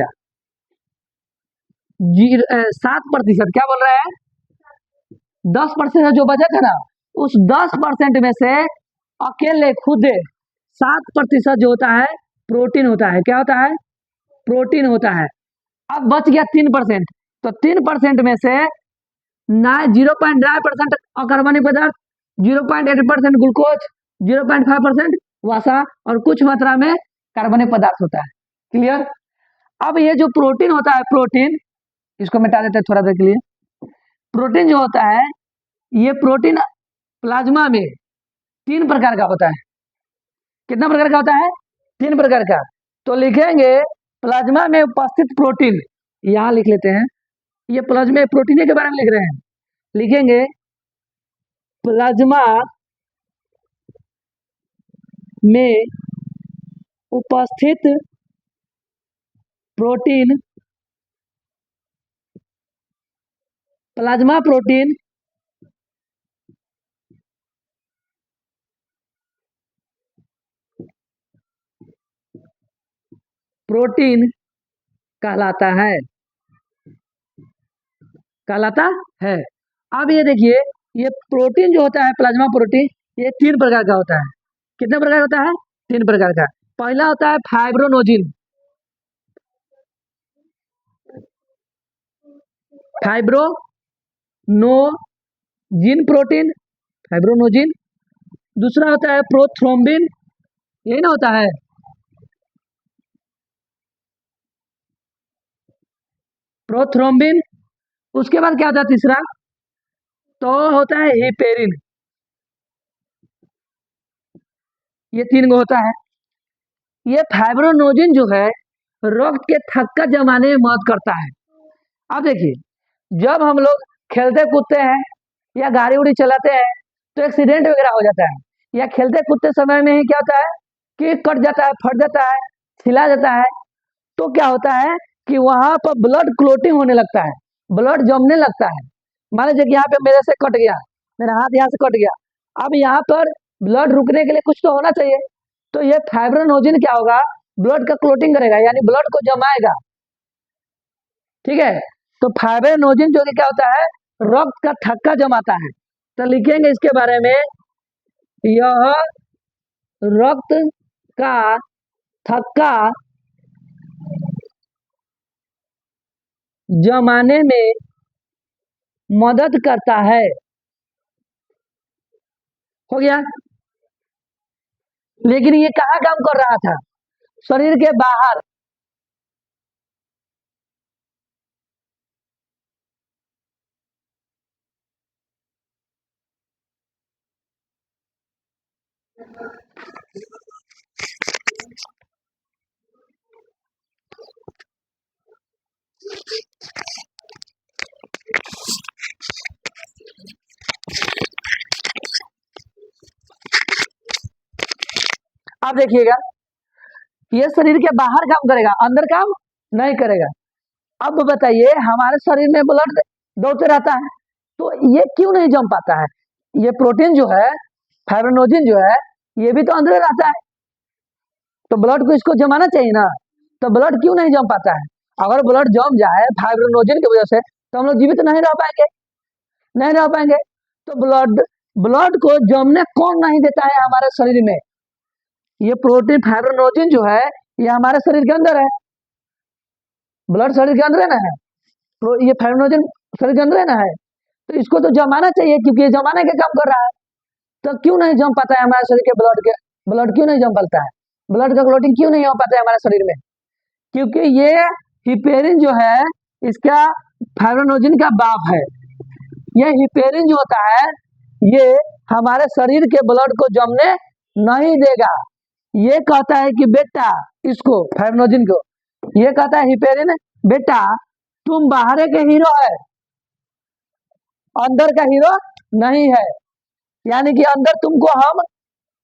7%, क्या बोल रहे हैं? 10% जो बचा था ना, उस 10% में से अकेले खुद 7% जो होता है प्रोटीन होता है। क्या होता है? प्रोटीन होता है। अब बच गया 3%, तो 3% में से 0.9% अकार्बनिक पदार्थ, 0.8% ग्लूकोज, 0.5% वसा, और कुछ मात्रा में कार्बनिक पदार्थ होता है। क्लियर? अब ये जो प्रोटीन होता है, प्रोटीन, इसको मिटा देते हैं थोड़ा देर के लिए। प्रोटीन जो होता है, ये प्रोटीन प्लाज्मा में 3 प्रकार का होता है। कितना प्रकार का होता है? 3 प्रकार का। तो लिखेंगे प्लाज्मा में उपस्थित प्रोटीन, यहां लिख लेते हैं, ये प्लाज्मा प्रोटीन के बारे में लिख रहे हैं, लिखेंगे प्लाज्मा में उपस्थित प्रोटीन, प्लाज्मा प्रोटीन प्रोटीन कहलाता है, कहलाता है। अब ये देखिए, ये प्रोटीन जो होता है प्लाज्मा प्रोटीन, ये 3 प्रकार का होता है। कितने प्रकार का होता है? 3 प्रकार का। पहला होता है फाइब्रोनोजिन, फाइब्रोनोजिन प्रोटीन, फाइब्रोनोजिन। दूसरा होता है प्रोथ्रोम्बिन, यही ना होता है, प्रोथ्रोम्बिन। उसके बाद क्या होता है तीसरा? तो होता है हिपेरिन, ये 3 गो होता है। ये फाइब्रोनोजिन जो है रक्त के थक्का जमाने में मदद करता है। अब देखिए, जब हम लोग खेलते कूदते हैं या गाड़ी उड़ी चलाते हैं तो एक्सीडेंट वगैरह हो जाता है, या खेलते कूदते समय में ही क्या होता है कि कट जाता है, फट जाता है, छिला जाता है, तो क्या होता है कि वहां पर ब्लड क्लोटिंग होने लगता है, ब्लड जमने लगता है। मान लीजिए कि यहाँ पे मेरे से कट गया, मेरा हाथ यहाँ से कट गया, अब यहाँ पर ब्लड रुकने के लिए कुछ तो होना चाहिए। तो ये फाइब्रोनोजिन क्या होगा? ब्लड का क्लोटिंग करेगा, यानी ब्लड को जमाएगा। ठीक है, तो फाइब्रोनोजिन जो कि क्या होता है? रक्त का थक्का जमाता है। तो लिखेंगे इसके बारे में, यह रक्त का थक्का जमाने में मदद करता है। हो गया। लेकिन ये कहाँ काम कर रहा था? शरीर के बाहर, अब देखिएगा, ये शरीर के बाहर काम करेगा, अंदर काम नहीं करेगा। अब बताइए, हमारे शरीर में ब्लड दौड़ते रहता है, तो ये क्यों नहीं जम पाता है? ये प्रोटीन जो है, फाइब्रिनोजन जो है, ये भी तो अंदर रहता है, तो ब्लड को इसको जमाना चाहिए ना, तो ब्लड क्यों नहीं जम पाता है? अगर ब्लड जम जाए फाइब्रिनोजन की वजह से, तो हम लोग जीवित नहीं रह पाएंगे, नहीं रह पाएंगे। तो ब्लड ब्लड को जमने कौन नहीं देता है हमारे शरीर में? ये प्रोटीन फाइब्रिनोजन जो है, ये हमारे शरीर के अंदर है, ब्लड शरीर के अंदर है ना है, तो ये फाइब्रिनोजन शरीर के अंदर है ना है, तो इसको तो जमाना चाहिए, क्योंकि ये जमाने का काम कर रहा है। तो क्यों नहीं जम पाता है हमारे शरीर के ब्लड क्यों नहीं जम पाता है? ब्लड का क्लोटिंग क्यों नहीं हो पाता है हमारे शरीर में? क्योंकि ये हिपेरिन जो है, इसका फाइब्रिनोजन का बाप है। ये हिपेरिन जो होता है, ये हमारे शरीर के ब्लड को जमने नहीं देगा। ये कहता है कि बेटा, इसको फाइब्रिनोजन को ये कहता है हिपेरिन, बेटा तुम बाहर के हीरो है, अंदर का हीरो नहीं है। यानी कि अंदर तुमको हम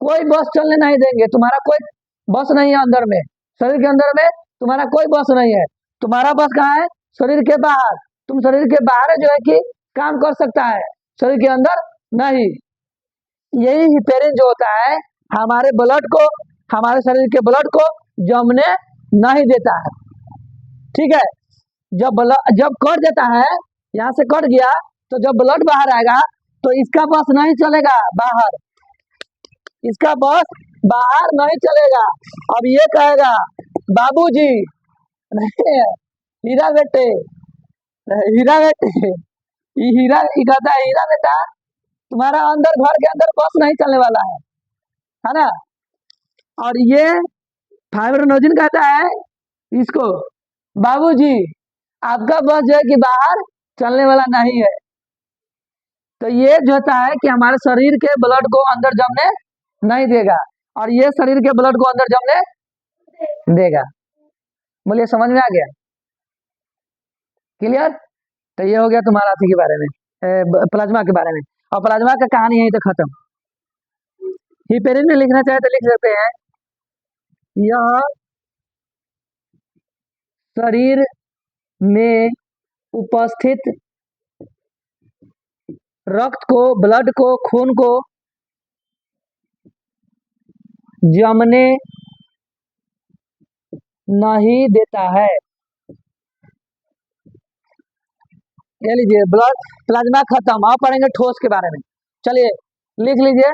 कोई बस चलने नहीं देंगे, तुम्हारा कोई बस नहीं है अंदर में, शरीर के अंदर में तुम्हारा कोई बस नहीं है। तुम्हारा बस कहाँ है? शरीर के बाहर। तुम शरीर के बाहर जो है कि काम कर सकता है, शरीर के अंदर नहीं। यही हिपेरिन जो होता है, हमारे ब्लड को, हमारे शरीर के ब्लड को जमने नहीं देता है। ठीक है, जब कट देता है, यहाँ से कट गया, तो जब ब्लड बाहर आएगा, तो इसका बस नहीं चलेगा बाहर, इसका बस बाहर नहीं चलेगा। अब ये कहेगा बाबूजी, नहीं हीरा बेटे, हीरा बेटे, ये हीरा, ये कहता है हीरा बेटा, तुम्हारा अंदर घर के अंदर बस नहीं चलने वाला है ना। और ये फाइब्रिनोजन कहता है इसको, बाबूजी आपका बस जो है कि बाहर चलने वाला नहीं है। तो ये जो होता है कि हमारे शरीर के ब्लड को अंदर जमने नहीं देगा, और ये शरीर के ब्लड को अंदर जमने देगा। बोलिए, समझ में आ गया? क्लियर? तो ये हो गया तुम्हारा अथी के बारे में, प्लाज्मा के बारे में। और प्लाज्मा का कहानी यहीं तक खत्म। हिपेरिन में लिखना चाहे तो लिख सकते हैं, यह शरीर में उपस्थित रक्त को, ब्लड को, खून को जमने नहीं देता है। ये लीजिए, ब्लड प्लाज्मा खत्म। आप पढ़ेंगे ठोस के बारे में। चलिए लिख लीजिए।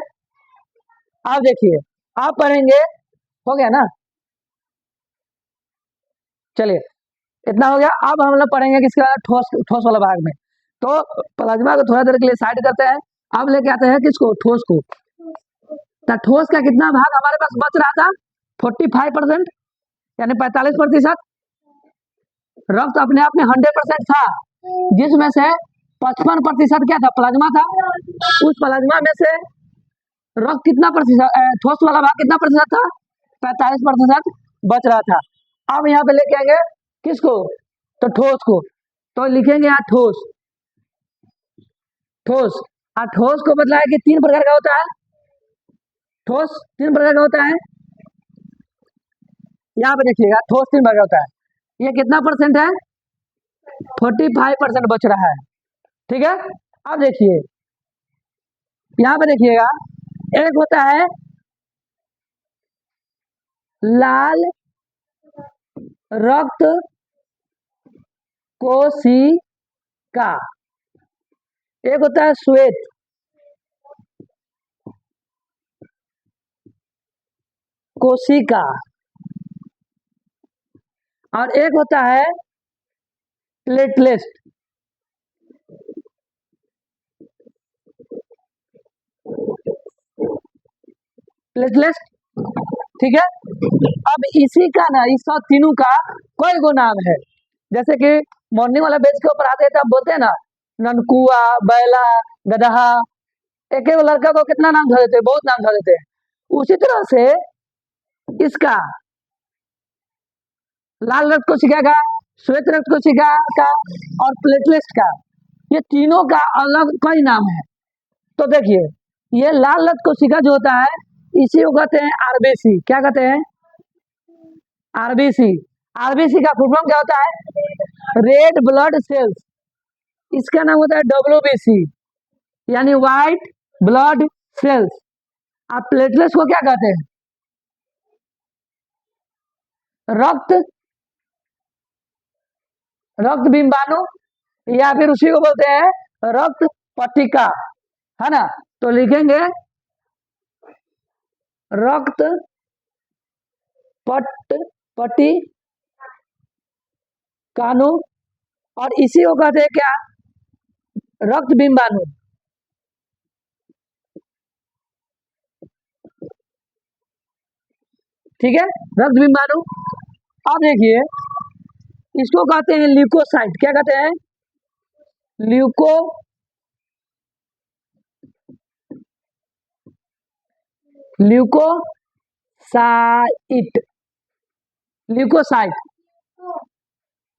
आप देखिए, आप पढ़ेंगे, हो गया ना? चलिए, इतना हो गया। अब हम लोग पढ़ेंगे किसके बारे में? ठोस, ठोस वाला भाग में। तो प्लाज्मा को थोड़ा देर के लिए साइड करते हैं, अब लेके आते हैं किसको? ठोस को। तो ठोस का कितना भाग हमारे पास बच रहा था? 45%, यानी 45%। रक्त अपने आप में 100% था, जिसमें से 55% क्या था? प्लाज्मा था। उस प्लाज्मा में से रक्त कितना प्रतिशत, ठोस वाला भाग कितना प्रतिशत था? 45% बच रहा था। अब यहाँ पे लेके आएंगे किसको? तो ठोस को। तो लिखेंगे यहाँ ठोस, ठोस। और ठोस को बतलाया कि 3 प्रकार का होता है। ठोस 3 प्रकार का होता है। यहाँ पे देखिएगा, ठोस 3 प्रकार का होता है। ये कितना परसेंट है? 45% बच रहा है। ठीक है, अब देखिए, यहाँ पे देखिएगा, एक होता है लाल रक्त कोशिका, एक होता है श्वेत कोशिका, और एक होता है प्लेटलेट। प्लेटलेट, ठीक है। अब इसी का ना, इस सब तीनों का कोई गो नाम है। जैसे कि मॉर्निंग वाला बेच के ऊपर आते हैं, तब बोलते हैं ना, ननकुआ, बैला, गदहा। एक एक लड़का को कितना नाम धर देते हैं? बहुत नाम धर देते हैं। उसी तरह से इसका लाल रक्त कोशिका का, श्वेत रक्त कोशिका का और प्लेटलेट्स का, ये तीनों का अलग कई नाम है। तो देखिए, ये लाल रक्त कोशिका जो होता है इसी को कहते हैं आरबीसी। क्या कहते हैं? आरबीसी। आरबीसी का फुल फॉर्म क्या होता है? Red blood cells. इसका नाम होता है डब्ल्यूबीसी, यानी व्हाइट ब्लड सेल्स। आप प्लेटलेट्स को क्या कहते हैं? रक्त बिंबाणु, या फिर उसी को बोलते हैं रक्त पट्टिका, है ना। तो लिखेंगे रक्त पट्टिकाणु, और इसी को कहते हैं क्या? रक्त बिंबाणु। ठीक है, रक्त बिंबाणु। अब देखिए, इसको कहते हैं ल्यूकोसाइट। क्या कहते हैं? ल्यूकोसाइट। ल्यूकोसाइट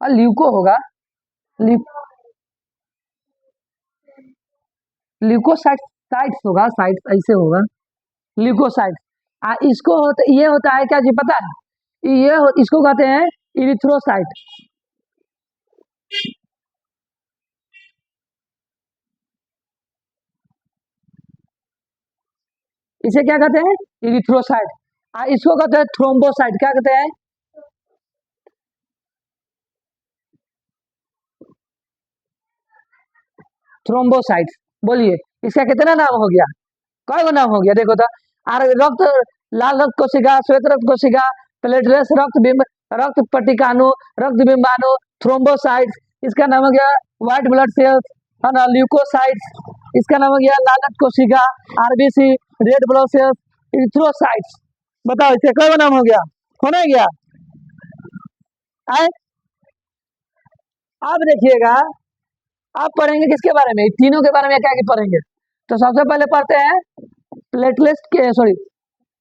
और ल्यूको होगा, ल्यूकोसाइट, साइट्स होगा, साइट्स ऐसे होगा, ल्यूकोसाइट। इसको ये होता है क्या जी, पता है? इसको कहते हैं इरिथ्रोसाइट। इसे क्या कहते हैं? इरिथ्रोसाइट। इसको कहते हैं थ्रोम्बोसाइट। क्या कहते हैं? थ्रोम्बोसाइट। बोलिए, इसका कितना नाम हो गया? कई गो नाम हो गया, देखो तो। रक्त, लाल रक्त कोशिका, श्वेत रक्त कोशिका, प्लेटलेट्स, रक्त पट्टिकाणु, रक्त बिंबाणु, थ्रोम्बोसाइट्स। इसका नाम हो गया व्हाइट ब्लड सेल्स, है ना, ल्यूकोसाइट्स। इसका नाम हो गया लाल रक्त कोशिका, RBC, red blood cells, erythrocytes. बताओ, इसका कई नाम हो गया? होना गया आए। अब देखिएगा, आप पढ़ेंगे किसके बारे में? तीनों के बारे में क्या पढ़ेंगे? तो सबसे पहले पढ़ते हैं प्लेटलेट्स के, सॉरी,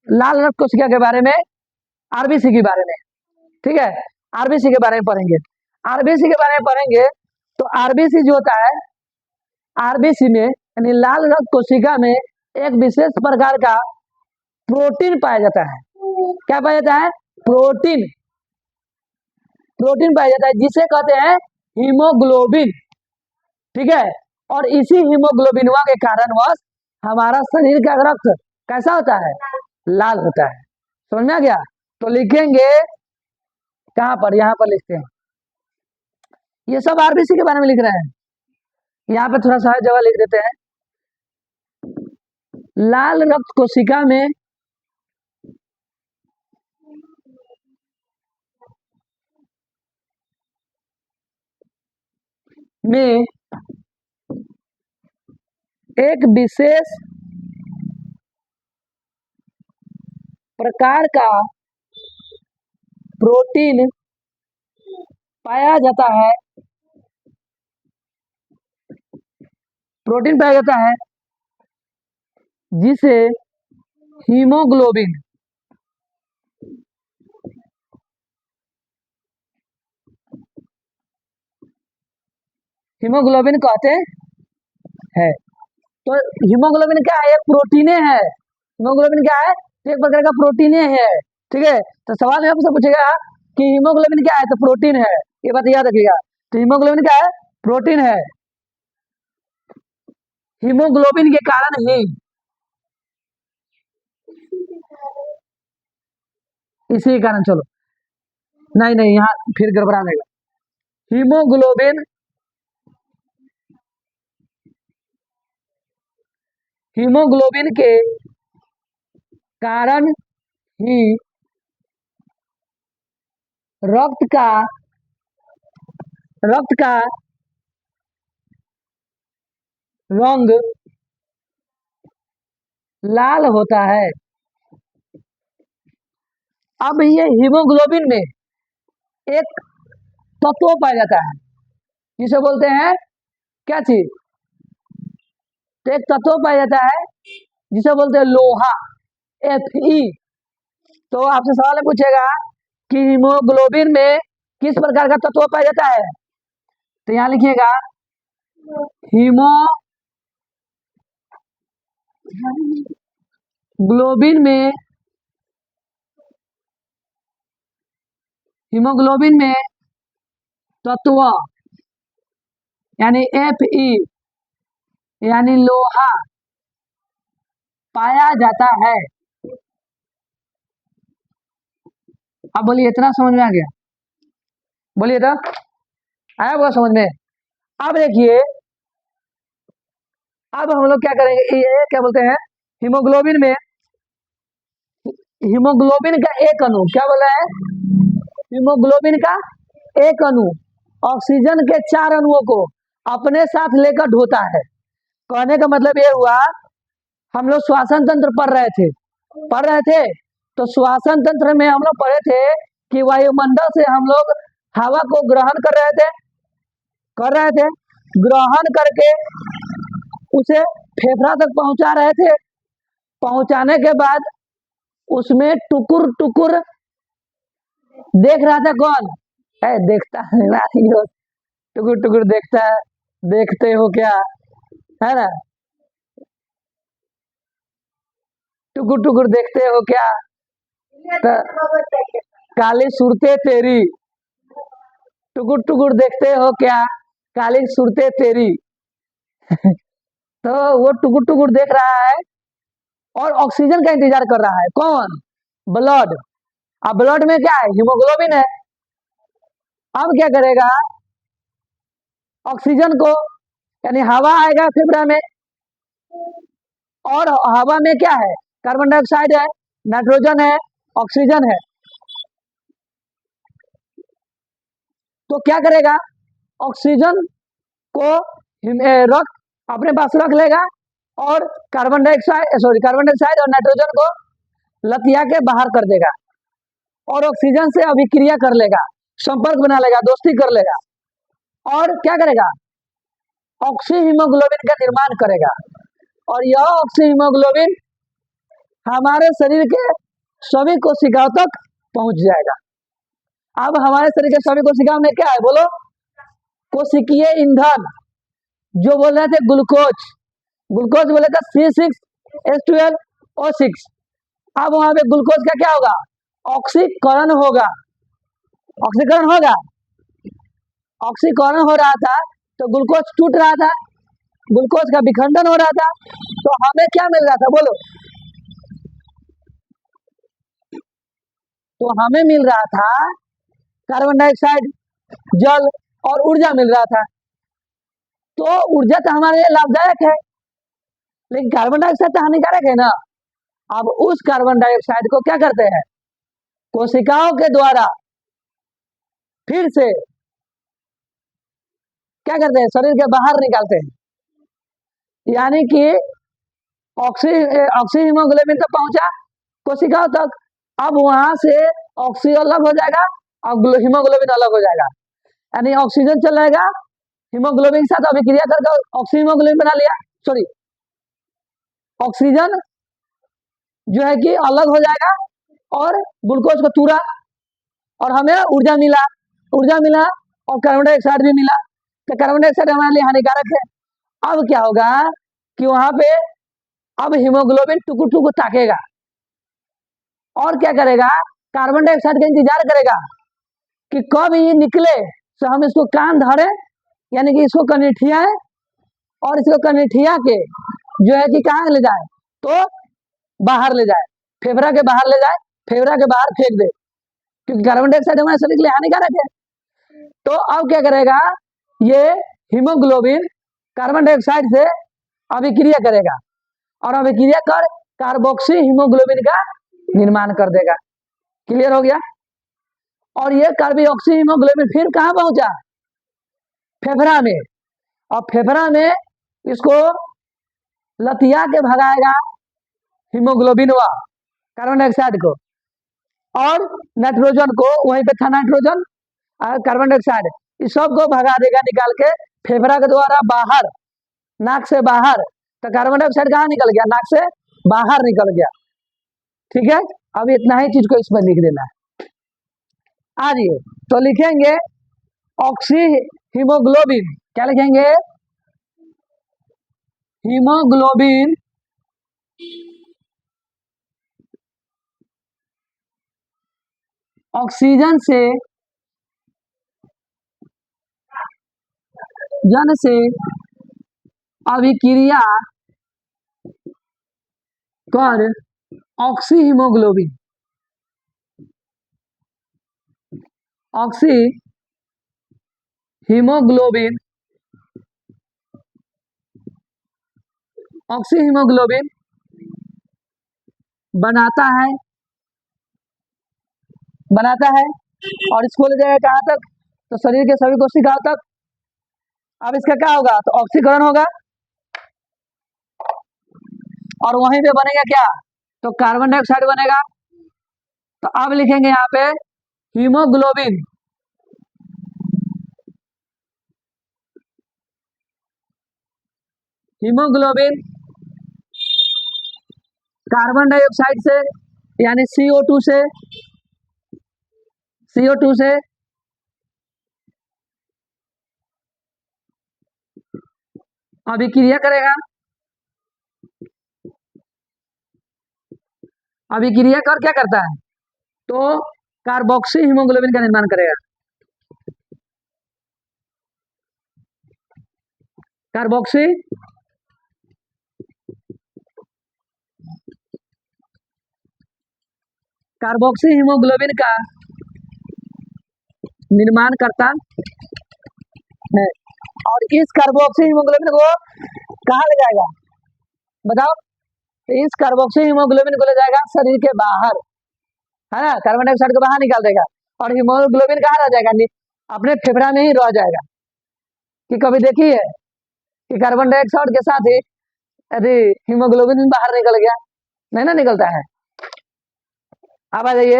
लाल रक्त कोशिका के बारे में, आरबीसी के बारे में। ठीक है, आरबीसी के बारे में पढ़ेंगे। आरबीसी के बारे में पढ़ेंगे तो आरबीसी जो होता है, आरबीसी में यानी लाल रक्त कोशिका में एक विशेष प्रकार का प्रोटीन पाया जाता है। क्या पाया जाता है? प्रोटीन। प्रोटीन पाया जाता है जिसे कहते हैं हीमोग्लोबिन। ठीक है, और इसी हीमोग्लोबिनवा के कारणवश हमारा शरीर का रक्त कैसा होता है? लाल होता है। समझ में आ गया? तो लिखेंगे कहां पर? यहां पर लिखते हैं। ये सब आरबीसी के बारे में लिख रहे हैं। यहाँ पे थोड़ा सा जगह लिख देते हैं। लाल रक्त कोशिका में एक विशेष प्रकार का प्रोटीन पाया जाता है। प्रोटीन पाया जाता है जिसे हीमोग्लोबिन हीमोग्लोबिन कहते हैं। तो हीमोग्लोबिन क्या है? एक प्रोटीन है। हीमोग्लोबिन क्या है? एक प्रकार का प्रोटीन है। ठीक है, तो सवाल में आपसे पूछेगा कि हीमोग्लोबिन क्या है? तो प्रोटीन है। ये बात याद रखिएगा। तो हीमोग्लोबिन क्या है? प्रोटीन है। हीमोग्लोबिन के कारण ही, इसी के कारण, चलो नहीं नहीं, यहाँ फिर गड़बड़ा देगा। हीमोग्लोबिन हीमोग्लोबिन के कारण ही रक्त का रंग लाल होता है। अब ये हीमोग्लोबिन में एक तत्व पाया जाता है जिसे बोलते हैं क्या चीज? तो एक तत्व पाया जाता है जिसे बोलते हैं लोहा। Fe। तो आपसे सवाल पूछेगा कि हीमोग्लोबिन में किस प्रकार का तत्व पाया जाता है, तो यहाँ लिखिएगा हीमोग्लोबिन में तत्व यानी Fe यानी लोहा पाया जाता है। अब बोलिए, इतना समझ में आ गया? बोलिए तो, आया वो समझ में? अब देखिए, अब हम लोग क्या करेंगे, ये क्या बोलते हैं, हीमोग्लोबिन में हीमोग्लोबिन का एक अणु, क्या बोला है, हीमोग्लोबिन का एक अणु ऑक्सीजन के 4 अणुओं को अपने साथ लेकर ढोता है। कहने का मतलब ये हुआ, हम लोग श्वसन तंत्र पढ़ रहे थे, तो श्वसन तंत्र में हम लोग पढ़े थे कि वायुमंडल से हम लोग हवा को ग्रहण कर रहे थे, ग्रहण करके उसे फेफड़ा तक पहुंचा रहे थे। पहुंचाने के बाद उसमें टुकुर टुकुर देख रहा था कौन है, देखता है ना, टुकुर टुकुर देखता है, देखते हो क्या, है ना, टुकुर टुकुर देखते हो क्या, काली सूरते तेरी, टुकुर टुकुर देखते हो क्या, काली सूरते तेरी। तो वो टुकुर टुकुर देख रहा है और ऑक्सीजन का इंतजार कर रहा है, कौन, ब्लड। अब ब्लड में क्या है, हीमोग्लोबिन है। अब क्या करेगा, ऑक्सीजन को, यानी हवा आएगा फेफड़ा में, और हवा में क्या है, कार्बन डाइऑक्साइड है, नाइट्रोजन है, ऑक्सीजन है। तो क्या करेगा, ऑक्सीजन को रख अपने पास रख लेगा और कार्बन डाइऑक्साइड और नाइट्रोजन को लतिया के बाहर कर देगा और ऑक्सीजन से अभिक्रिया कर लेगा, संपर्क बना लेगा, दोस्ती कर लेगा, और क्या करेगा, ऑक्सी हीमोग्लोबिन का निर्माण करेगा। और यह ऑक्सी हीमोग्लोबिन हमारे शरीर के सभी कोशिकाओं तक पहुंच जाएगा। अब हमारे शरीर के सभी कोशिकाओं में क्या है, बोलो, कोशिकीय ईंधन, जो बोल रहे थे ग्लूकोज बोले था C6H12O6। अब वहां पे ग्लूकोज का क्या होगा, ऑक्सीकरण होगा, ऑक्सीकरण हो रहा था, तो ग्लूकोज टूट रहा था, ग्लूकोज का विखंडन हो रहा था, तो हमें क्या मिल रहा था, बोलो, तो हमें मिल रहा था कार्बन डाइऑक्साइड, जल और ऊर्जा मिल रहा था। तो ऊर्जा तो हमारे लिए लाभदायक है, लेकिन कार्बन डाइऑक्साइड तो हानिकारक है ना। अब उस कार्बन डाइऑक्साइड को क्या करते हैं, कोशिकाओं के द्वारा फिर से क्या करते हैं, शरीर के बाहर निकालते हैं, यानी कि ऑक्सी हीमोग्लोबिन तक पहुंचा कोशिकाओं तक। अब वहां से ऑक्सी अलग हो जाएगा और हीमोग्लोबिन अलग हो जाएगा, यानी ऑक्सीजन चल जाएगा, हीमोग्लोबिन के साथ अभिक्रिया करके ऑक्सी हीमोग्लोबिन बना लिया, सॉरी, ऑक्सीजन जो है कि अलग हो जाएगा और ग्लूकोज को तूरा और हमें ऊर्जा मिला और कार्बन डाइऑक्साइड भी मिला। तो कार्बन डाइऑक्साइड हमारे लिए हानिकारक है। अब क्या होगा कि वहां पे अब हीमोग्लोबिन टुकुर टुकुर ताकेगा और क्या करेगा, कार्बन डाइऑक्साइड का इंतजार करेगा कि कब ये निकले, तो हम इसको कान धरे, यानी कि इसको कनिठियाए और इसको कनिठिया के जो है कि कहाँ ले जाए, तो बाहर ले जाए, फेफड़ा के बाहर ले जाए, फेफड़ा के बाहर फेंक दे, क्योंकि कार्बन डाइऑक्साइड हमारे शरीर के लिए हानिकारक है। तो अब क्या करेगा, ये हीमोग्लोबिन कार्बन डाइऑक्साइड से अभिक्रिया करेगा और अभिक्रिया कर कार्बोक्सी हीमोग्लोबिन का निर्माण कर देगा। क्लियर हो गया। और ये कार्बोक्सी हीमोग्लोबिन फिर कहाँ पहुंचा, फेफड़ा में, और फेफड़ा में इसको लतिया के भगाएगा हीमोग्लोबिन व कार्बन डाइऑक्साइड को, और नाइट्रोजन को, वहीं पे था नाइट्रोजन और कार्बन डाइऑक्साइड, इस सब को भगा देगा निकाल के फेफड़ा के द्वारा बाहर, नाक से बाहर। तो कार्बन डाइऑक्साइड कहाँ निकल गया, नाक से बाहर निकल गया। ठीक है, अब इतना ही चीज को इस पर लिख देना है। आ जाइए, तो लिखेंगे ऑक्सी हीमोग्लोबिन, क्या लिखेंगे? हीमोग्लोबिन ऑक्सीजन से जन से अभिक्रिया कर oxy haemoglobin, oxy haemoglobin, oxy haemoglobin बनाता है, बनाता है और इसको ले जाएगा कहाँ तक? तो शरीर के सभी कोशिकाओं तक। अब इसका क्या होगा? तो ऑक्सीकरण होगा और वहीं पे बनेगा क्या? तो कार्बन डाइऑक्साइड बनेगा। तो अब लिखेंगे यहाँ पे हीमोग्लोबिन, हीमोग्लोबिन कार्बन डाइऑक्साइड से यानी CO2 से, CO2 से अभिक्रिया करेगा, अभिक्रिया कर क्या करता है? तो कार्बोक्सी हीमोग्लोबिन का निर्माण करेगा, कार्बोक्सी कार्बोक्सी हीमोग्लोबिन का निर्माण करता है और इस कार्बोक्सी हीमोग्लोबिन को कहाँ ले जाएगा बताओ? तो इस कार्बोक्सी हीमोग्लोबिन को ले जाएगा शरीर के बाहर, है ना, कार्बन डाइऑक्साइड को बाहर निकाल देगा और हीमोग्लोबिन कहाँ रह जाएगा? अपने फेफड़ा में ही रह जाएगा। कि कभी देखी है कि कार्बन डाइऑक्साइड के साथ ही यदि हीमोग्लोबिन बाहर निकल गया? नहीं ना निकलता है। अब आ जाइए,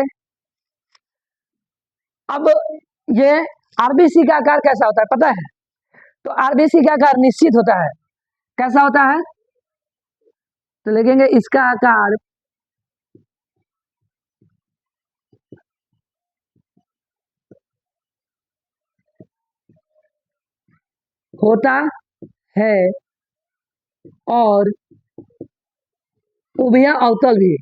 अब ये आरबीसी का आकार कैसा होता है पता है? तो आरबीसी का आकार निश्चित होता है। कैसा होता है? तो लिखेंगे इसका आकार होता है और उभय अवतल भी।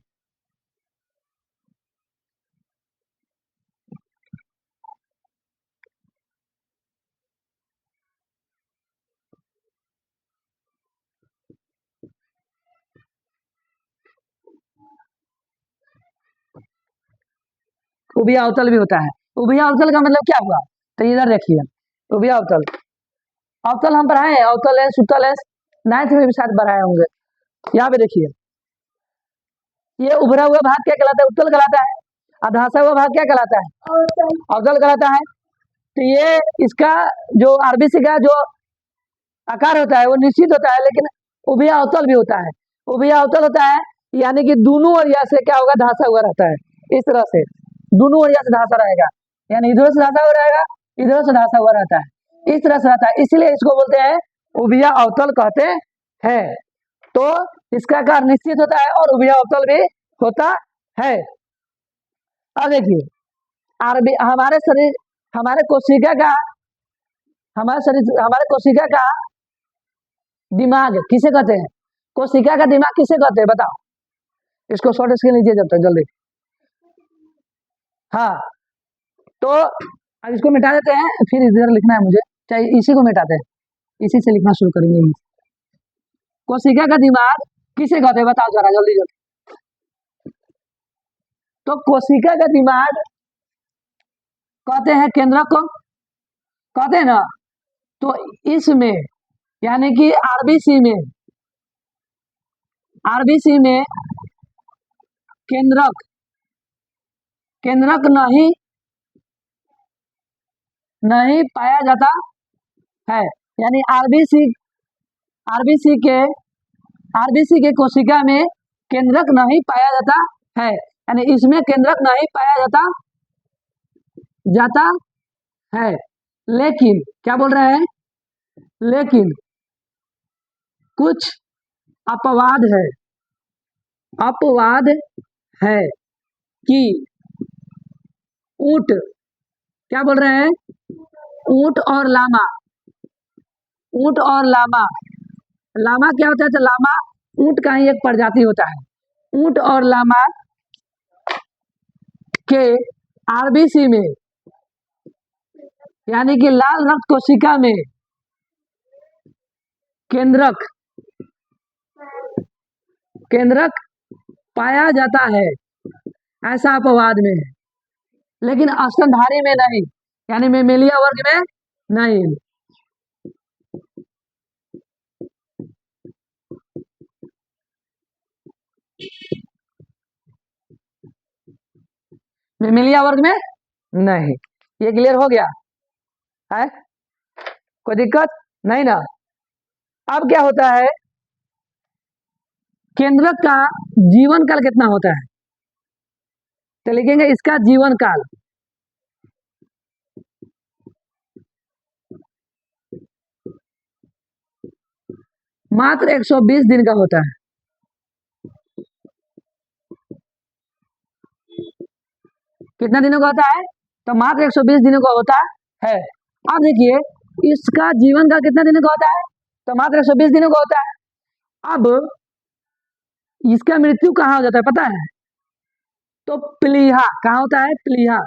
उभय अवतल भी होता है। उभय अवतल का मतलब क्या हुआ? तो इधर देखिए, उभय अवतल, अवतल हम पढ़ाए हैं, अवतल है, सुतल है, 9th में भी शायद पढ़ाए होंगे। यहाँ पे देखिए, ये उभरा हुआ भाग क्या कहलाता है? उत्तल कहलाता है। और धंसा हुआ भाग क्या कहलाता है? अवतल कहलाता है। तो ये इसका जो आरबीसी का जो आकार होता है वो निश्चित होता है, लेकिन उभय अवतल भी होता है। उभय अवतल होता है यानी कि दोनों ओरिया से क्या होगा? धंसा हुआ रहता है। इस तरह से दोनों ओरिया से धंसा रहेगा, यानी इधर से धंसा हुआ रहेगा, इधर से धंसा हुआ रहता है, इस तरह से रहता है, इसलिए इसको बोलते हैं उभय अवतल कहते हैं। तो इसका आकार निश्चित होता है और उभय अवतल भी होता है। अब देखिए, आरबी हमारे शरीर, हमारे कोशिका का, हमारे शरीर, हमारे कोशिका का दिमाग किसे कहते हैं? कोशिका का दिमाग किसे कहते हैं बताओ? इसको शॉर्ट स्क्रीन लीजिए जब तक जल्दी। हाँ, तो अब इसको मिटा देते हैं, फिर इधर लिखना है मुझे, चाहे इसी को मिटाते हैं, इसी से लिखना शुरू करेंगे। कोशिका का दिमाग किसे कहते हैं बताओ जरा जल्दी जल्दी। तो कोशिका का दिमाग कहते हैं केंद्रक को, कहते हैं ना। तो इसमें यानी कि आरबीसी में, आरबीसी में केंद्रक, केंद्रक नहीं नहीं पाया जाता है, यानी आरबीसी, आरबीसी के, आरबीसी के कोशिका में केंद्रक नहीं पाया जाता है, यानी इसमें केंद्रक नहीं पाया जाता जाता है। लेकिन क्या बोल रहे हैं? लेकिन कुछ अपवाद है, अपवाद है कि ऊंट, क्या बोल रहे हैं, ऊंट और लामा, ऊंट और लामा, लामा क्या होता है, तो लामा ऊंट का ही एक प्रजाति होता है। ऊंट और लामा के आरबीसी में, यानी कि लाल रक्त कोशिका में केंद्रक, केंद्रक पाया जाता है, ऐसा अपवाद में है, लेकिन स्तनधारी में नहीं, यानी मेमेलिया वर्ग में नहीं। मेमेलिया वर्ग में नहीं। ये क्लियर हो गया है, कोई दिक्कत नहीं ना। अब क्या होता है, केंद्रक का जीवन काल कितना होता है, तो लिखेंगे इसका जीवन काल मात्र 120 दिन का होता है। कितना दिनों का होता है, तो मात्र 120 दिनों का होता है। अब देखिए इसका जीवन काल कितना दिनों का होता है, तो मात्र 120 दिनों का होता है। अब इसका मृत्यु कहाँ हो जाता है पता है, तो प्लीहा, कहाँ होता है, प्लीहा।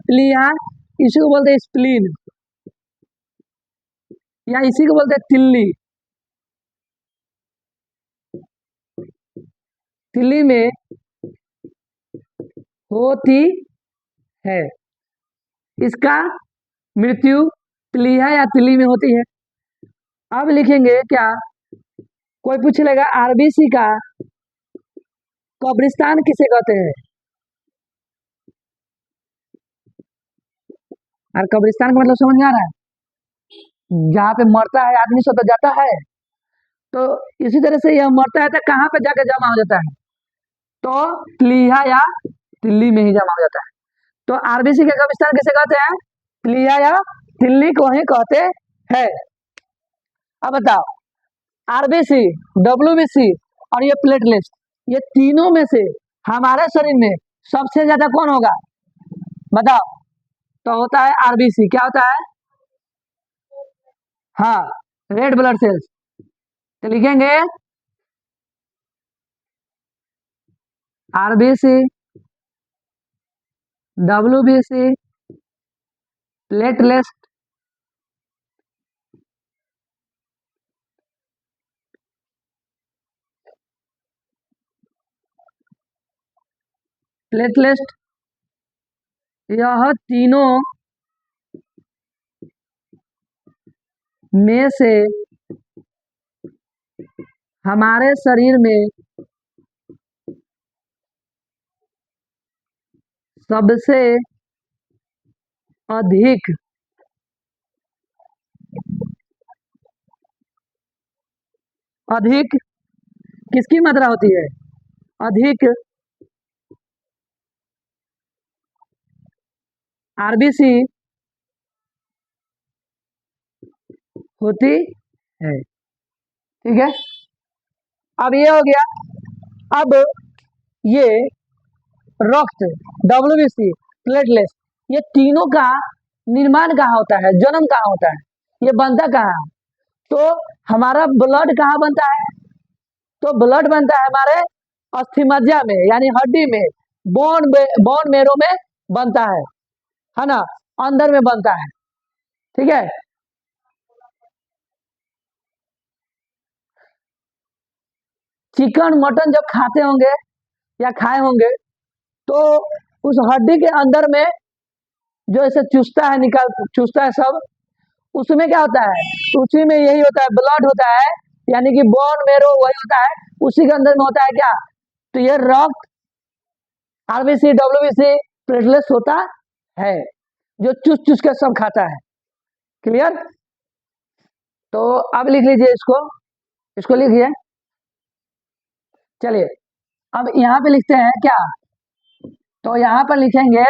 प्लीहा, इसी को बोलते हैं स्प्लीन, या इसी को बोलते हैं तिल्ली। तिल्ली में होती है, इसका मृत्यु प्लीहा या तिल्ली में होती है। अब लिखेंगे क्या, कोई पूछ लेगा आरबीसी का कब्रिस्तान किसे कहते हैं, और कब्रिस्तान का मतलब समझ में आ रहा है, जहाँ पे मरता है आदमी सब तो जाता है, तो इसी तरह से यह मरता है तो कहाँ पे जाके जमा हो जाता है, तो प्लीहा या तिल्ली में ही जमा हो जाता है। तो आरबीसी के कब्रिस्तान किसे कहते हैं, प्लीहा या तिल्ली को ही कहते हैं। अब बताओ, आरबीसी, डब्ल्यूबीसी और ये प्लेटलेट्स, ये तीनों में से हमारे शरीर में सबसे ज्यादा कौन होगा, बताओ। तो होता है आरबीसी, क्या होता है, हाँ, रेड ब्लड सेल्स। तो लिखेंगे आरबीसी, डब्ल्यूबीसी, प्लेटलेट्स, प्लेटलेट्स, यह तीनों में से हमारे शरीर में सबसे अधिक अधिक किसकी मात्रा होती है, अधिक आरबीसी होती है, ठीक है। अब ये हो गया। अब ये रक्त, डब्ल्यूबीसी, प्लेटलेट्स, ये तीनों का निर्माण कहाँ होता है, जन्म कहाँ होता है, ये बनता कहाँ है, तो हमारा ब्लड कहाँ बनता है, तो ब्लड बनता है हमारे अस्थिमज्जा में, यानी हड्डी में, बोन मेरो में बनता है ना, अंदर में बनता है, ठीक है। चिकन मटन जब खाते होंगे या खाए होंगे, तो उस हड्डी के अंदर में जो ऐसे चूसता है, निकाल चूसता है सब, उसमें क्या होता है, उसी में यही होता है, ब्लड होता है, यानी कि बोन मेरो वही होता है, उसी के अंदर में होता है क्या, तो ये रक्त, आरबीसी, डब्ल्यूबीसी, प्लेटलेट्स होता है, जो चूस चूस के सब खाता है। क्लियर, तो अब लिख लीजिए इसको, इसको लिखिए। चलिए अब यहाँ पे लिखते हैं क्या, तो यहां पर लिखेंगे,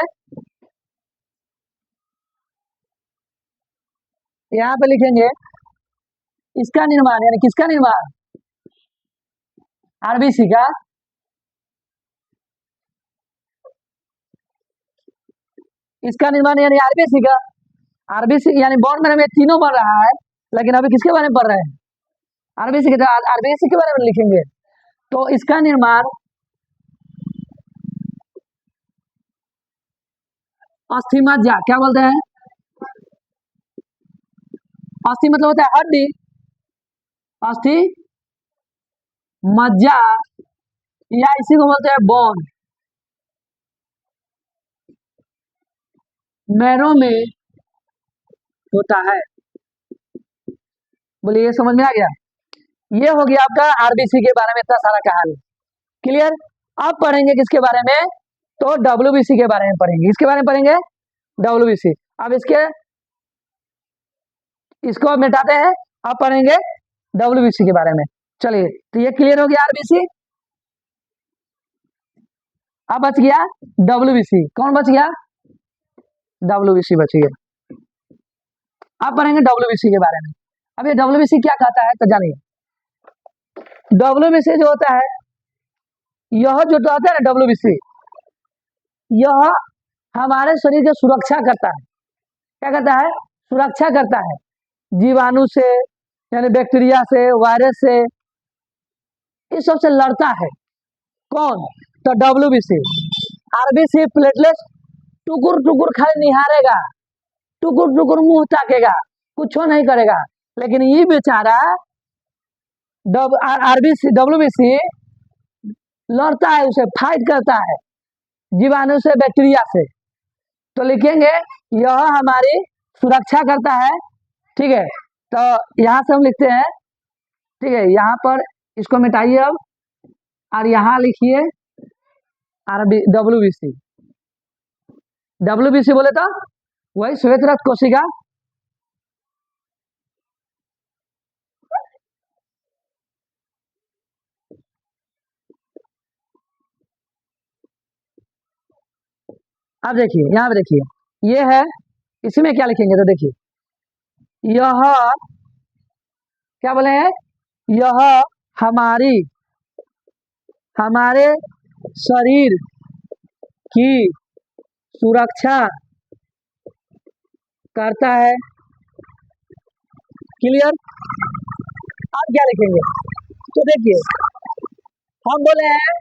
यहां पर लिखेंगे इसका निर्माण, यानी किसका निर्माण, आरबीसी का, इसका निर्माण यानी आरबीसी का, आरबीसी यानी बॉन्ड मैंने में तीनों बन रहा है, लेकिन अभी किसके बारे में पढ़ रहे हैं, आरबीसी के, आरबीसी के बारे में लिखेंगे। तो इसका निर्माण अस्थि मज्जा, क्या बोलते हैं, अस्थि मतलब होता है हड्डी, अस्थि मज्जा, या इसी को बोलते हैं बोन, मैरों में होता है। बोलिए समझ में आ गया। ये हो गया आपका आरबीसी के बारे में इतना सारा कहानी, क्लियर। अब पढ़ेंगे किसके बारे में, तो डब्ल्यूबीसी के बारे में पढ़ेंगे, इसके बारे में पढ़ेंगे डब्ल्यूबीसी। अब इसको मिटाते हैं, अब पढ़ेंगे डब्ल्यूबीसी के बारे में। चलिए, तो ये क्लियर हो गया आरबीसी। अब बच गया डब्ल्यूबीसी, कौन बच गया, डब्ल्यूबीसी बच गया। अब पढ़ेंगे डब्ल्यूबीसी के बारे में। अब ये डब्ल्यूबीसी क्या कहता है तो जानिए, डब्ल्यूबीसी जो होता है, यह जो होता है ना डब्ल्यूबीसी, यह हमारे शरीर की सुरक्षा करता है। क्या करता है, सुरक्षा करता है जीवाणु से, यानी बैक्टीरिया से, वायरस से, इस सब से लड़ता है। कौन, तो डब्ल्यूबीसी। आरबीसी प्लेटलेट टुकुर टुकुर खाली निहारेगा, टुकुर टुकुर मुंह ताकेगा, कुछ नहीं करेगा, लेकिन ये बेचारा आरबीसी डब्ल्यूबीसी लड़ता है, उसे फाइट करता है जीवाणु से, बैक्टीरिया से। तो लिखेंगे यह हमारी सुरक्षा करता है, ठीक है। तो यहां से हम लिखते हैं, ठीक है, यहां पर इसको मिटाइए अब, और यहां लिखिए आरबी डब्ल्यूबीसी। डब्ल्यूबीसी बोले तो वही श्वेत रक्त कोशिका, अब देखिए यहां पे देखिए ये है, इसमें क्या लिखेंगे तो देखिए, यह क्या बोले हैं, यह हमारी, हमारे शरीर की सुरक्षा करता है, क्लियर। आप क्या लिखेंगे, तो देखिए हम बोले हैं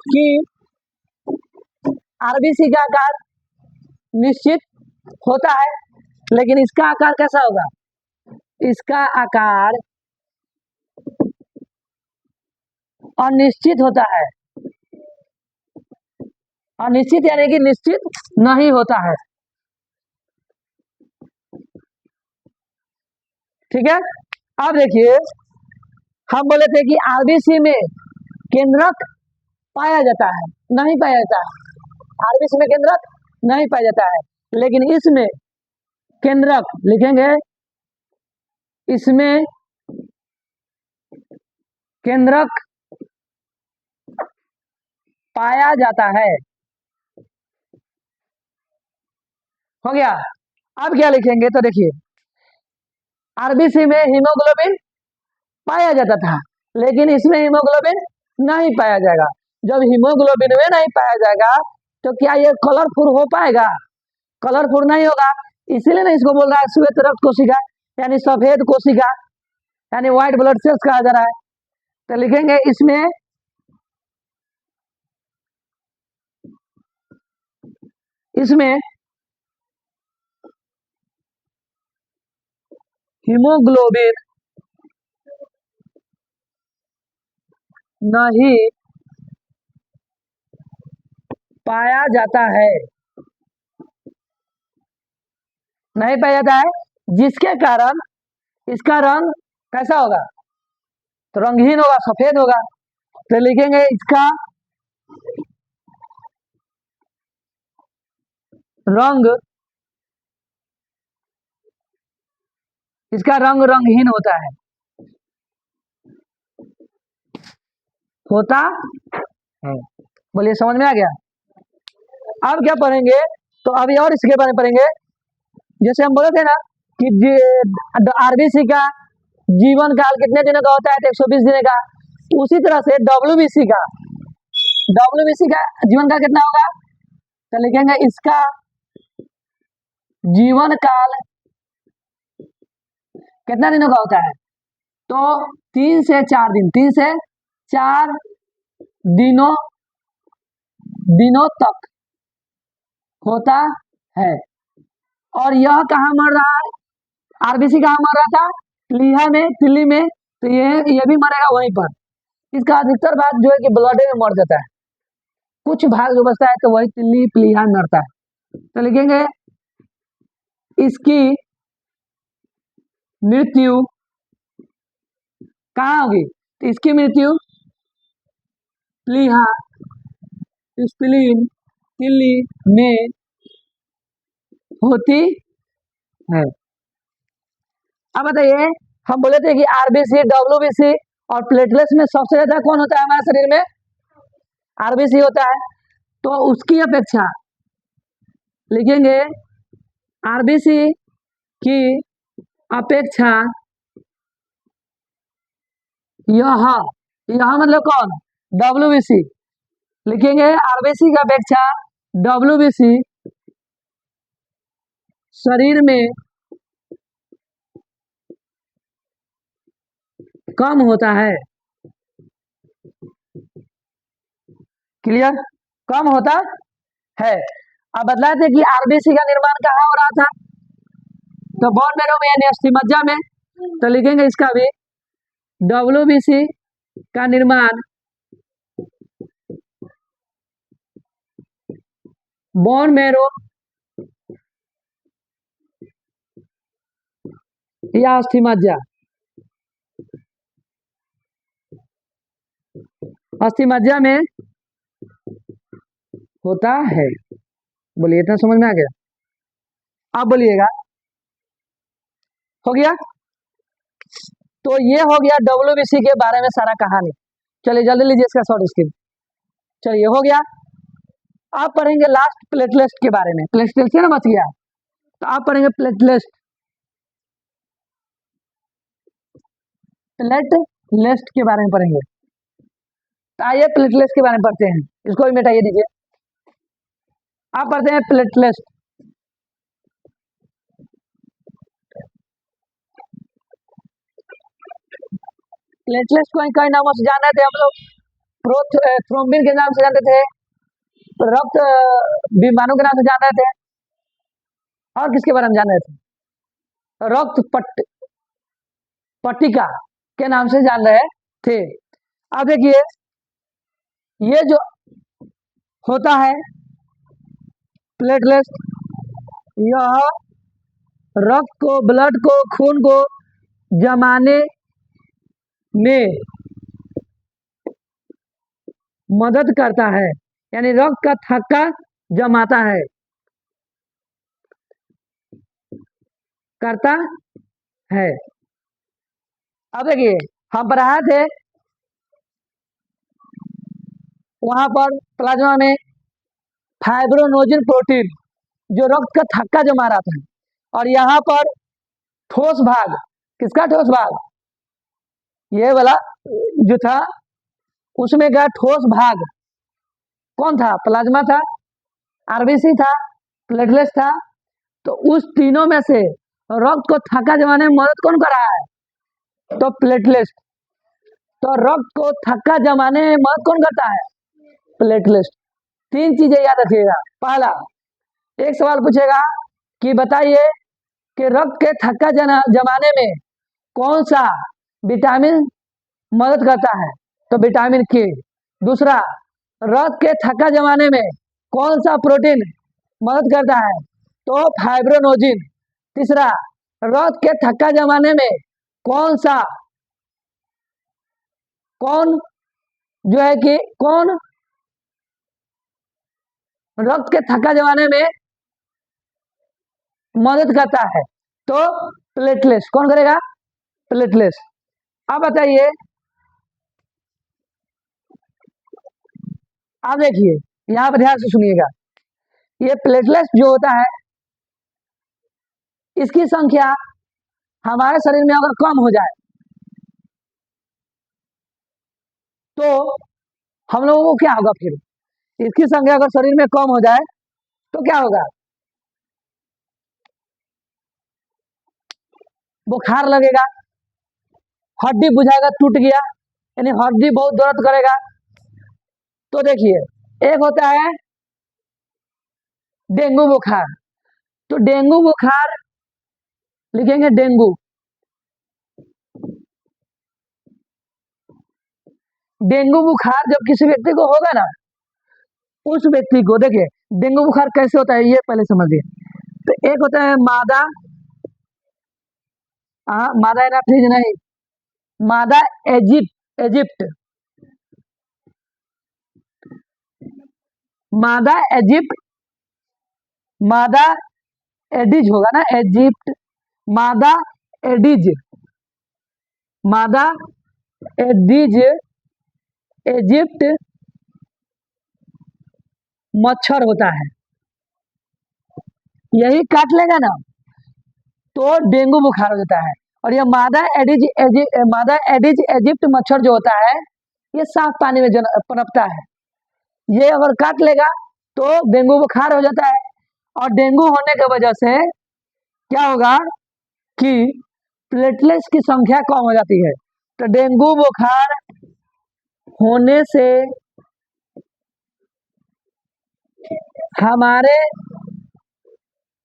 कि आरबीसी का आकार निश्चित होता है, लेकिन इसका आकार कैसा होगा, इसका आकार अनिश्चित होता है, अनिश्चित यानी कि निश्चित नहीं होता है, ठीक है। अब देखिए हम बोले थे कि आरबीसी में केंद्रक पाया जाता है, नहीं पाया जाता है, आरबीसी में केंद्रक नहीं पाया जाता है, लेकिन इसमें केंद्रक लिखेंगे, इसमें केंद्रक पाया जाता है, हो गया। अब क्या लिखेंगे तो देखिए, आरबीसी में हीमोग्लोबिन पाया जाता था, लेकिन इसमें हीमोग्लोबिन नहीं पाया जाएगा। जब हीमोग्लोबिन में नहीं पाया जाएगा तो क्या ये कलरफुल हो पाएगा, कलरफुल नहीं होगा, इसीलिए ना इसको बोल रहा है श्वेत रक्त कोशिका, यानी सफेद कोशिका, यानी व्हाइट ब्लड सेल्स कहा जा रहा है। तो लिखेंगे इसमें हीमोग्लोबिन नहीं पाया जाता है, नहीं पाया जाता है, जिसके कारण इसका रंग कैसा होगा, तो रंगहीन होगा, सफेद होगा। तो लिखेंगे रंग इसका रंग रंगहीन होता है। बोलिए समझ में आ गया। अब क्या पढ़ेंगे, तो अभी और इसके बारे में पढ़ेंगे। जैसे हम बोले थे ना कि आरबीसी का जीवन काल कितने दिनों का होता है, तो 120 दिन का। उसी तरह से डब्ल्यूबीसी का जीवन काल कितना होगा, तो लिखेंगे इसका जीवन काल कितना दिनों का होता है, तो 3 से 4 दिन, 3 से 4 दिनों तक होता है। और यह कहाँ मर रहा है, आरबीसी कहाँ मर रहा था, प्लीहा में, तिल्ली में, तो ये भी मरेगा वहीं पर। इसका अधिकतर भाग जो है कि ब्लड में मर जाता है, कुछ भाग जो बचता है तो वही तिल्ली प्लीहा में मरता है। तो लिखेंगे इसकी मृत्यु कहाँ होगी, तो इसकी मृत्यु प्लीहा, स्प्लीन, तिल्ली में होती है। अब बताइए, हम बोले थे कि आरबीसी, डब्ल्यूबीसी और प्लेटलेट्स में सबसे ज्यादा कौन होता है हमारे शरीर में, आरबीसी होता है। तो उसकी अपेक्षा लिखेंगे आरबीसी की अपेक्षा यह मतलब कौन, डब्ल्यूबीसी। लिखेंगे आरबीसी की अपेक्षा डब्ल्यूबीसी शरीर में कम होता है। क्लियर, कम होता है। अब बतलाए थे कि आरबीसी का निर्माण कहाँ हो रहा था, तो बोन मैरो में यानी अस्थिमज्जा में। तो लिखेंगे इसका भी डब्ल्यूबीसी का निर्माण बोन मैरो या अस्थिमज्जा में होता है। बोलिए, इतना समझ में आ गया, आप बोलिएगा, हो गया। तो ये हो गया डब्ल्यूबीसी के बारे में सारा कहानी। चलिए जल्दी लीजिए इसका शॉर्ट स्क्रीन। चलिए हो गया। आप पढ़ेंगे लास्ट प्लेटलेस्ट के बारे में, प्लेटलेस्ट ना बच गया, तो आप पढ़ेंगे प्लेटलेस्ट के बारे में पढ़ेंगे। तो आइए प्लेटलेस्ट के बारे में पढ़ते हैं, इसको भी मिटाइए दीजिए। आप पढ़ते हैं प्लेटलेस्ट। प्लेटलेट्स को कई नामों से जाने थे हम लोग, थ्रोम्बिन के नाम से जानते थे, रक्त विमानों के नाम से जान रहे थे, और किसके बारे में जान रहे थे, रक्त पट्टिका के नाम से जान रहे थे। अब देखिए, ये जो होता है प्लेटलेट्स, यह रक्त को, ब्लड को, खून को जमाने में मदद करता है, यानी रक्त का थक्का जमाता है, करता है। अब देखिए, हम पढ़ाए थे वहां पर प्लाज्मा में फाइब्रोनोजिन प्रोटीन जो रक्त का थक्का जमा रहा था, और यहाँ पर ठोस भाग, किसका ठोस भाग, ये वाला जो था, उसमें का ठोस भाग कौन था, प्लाज्मा था, आरबीसी था, प्लेटलेट्स था। तो उस तीनों में से रक्त को थक्का जमाने में मदद कौन कर रहा है, तो प्लेटलेट्स। तो रक्त को थक्का जमाने में मदद कौन करता है, प्लेटलेट्स। 3 चीजें याद रखिएगा। पहला, एक सवाल पूछेगा कि बताइए कि रक्त के थक्का जमाने में कौन सा विटामिन मदद करता है, तो विटामिन के। दूसरा, रक्त के थक्का जमाने में कौन सा प्रोटीन मदद करता है, तो फाइब्रोनोजिन। तीसरा, रक्त के थक्का जमाने में कौन जो है कि कौन रक्त के थक्का जमाने में मदद करता है, तो प्लेटलेट्स। कौन करेगा, प्लेटलेट्स। अब बताइए, अब देखिए, यहां पर ध्यान से सुनिएगा। ये प्लेटलेट्स जो होता है इसकी संख्या हमारे शरीर में अगर कम हो जाए तो हम लोगों को क्या होगा? फिर इसकी संख्या अगर शरीर में कम हो जाए तो क्या होगा? बुखार लगेगा, हड्डी बुझाएगा, टूट गया, यानी हड्डी बहुत दर्द करेगा। तो देखिए, एक होता है डेंगू बुखार। तो डेंगू बुखार लिखेंगे डेंगू। डेंगू बुखार जब किसी व्यक्ति को होगा ना, उस व्यक्ति को देखिए डेंगू बुखार कैसे होता है ये पहले समझिए। तो एक होता है मादा, हाँ मादा एनाफिलीज नहीं, मादा एजिप्ट, मादा इजिप्ट, मादा एडिज होगा ना, इजिप्ट, मादा एडिज, मादा एडिज इजिप्ट मच्छर होता है। यही काट लेगा ना तो डेंगू बुखार हो जाता है। और यह मादा एडिज इजिप्ट मच्छर जो होता है ये साफ पानी में पनपता है। ये अगर काट लेगा तो डेंगू बुखार हो जाता है। और डेंगू होने की वजह से क्या होगा कि प्लेटलेट्स की संख्या कम हो जाती है। तो डेंगू बुखार होने से हमारे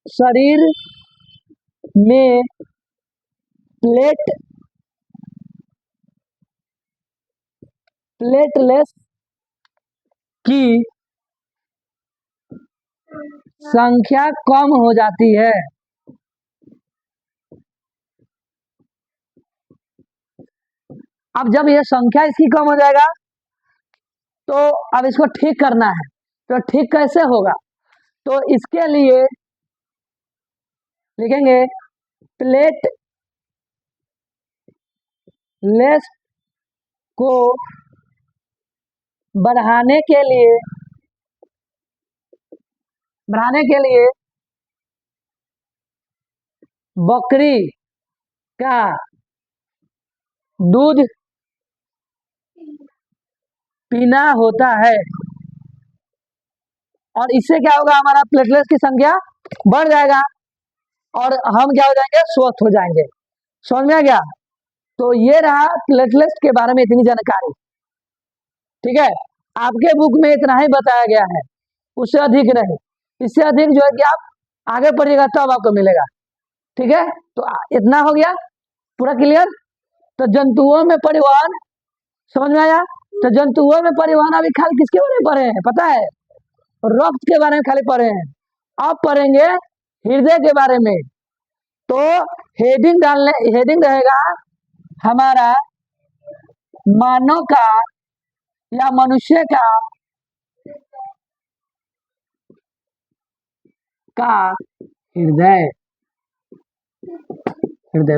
शरीर में प्लेटलेट्स की संख्या कम हो जाती है। अब जब यह संख्या इसकी कम हो जाएगा तो अब इसको ठीक करना है। तो ठीक कैसे होगा? तो इसके लिए लिखेंगे प्लेटलेट्स को बढ़ाने के लिए बकरी का दूध पीना होता है। और इससे क्या होगा? हमारा प्लेटलेट्स की संख्या बढ़ जाएगा और हम क्या हो जाएंगे? स्वस्थ हो जाएंगे। समझ में आ गया? तो ये रहा प्लेटलेट्स के बारे में इतनी जानकारी। ठीक है, आपके बुक में इतना ही बताया गया है, उससे अधिक नहीं। इससे अधिक जो है कि आप आगे पढ़िएगा तब आपको मिलेगा। ठीक है, तो इतना हो गया पूरा क्लियर। तो जंतुओं में परिवहन समझ में आया? तो जंतुओं में परिवहन अभी खाली किसके बारे में पढ़े हैं पता है? रक्त के बारे में खाली पढ़े हैं। अब पढ़ेंगे हृदय के बारे में। तो हेडिंग रहेगा हमारा मानव का या मनुष्य का हृदय।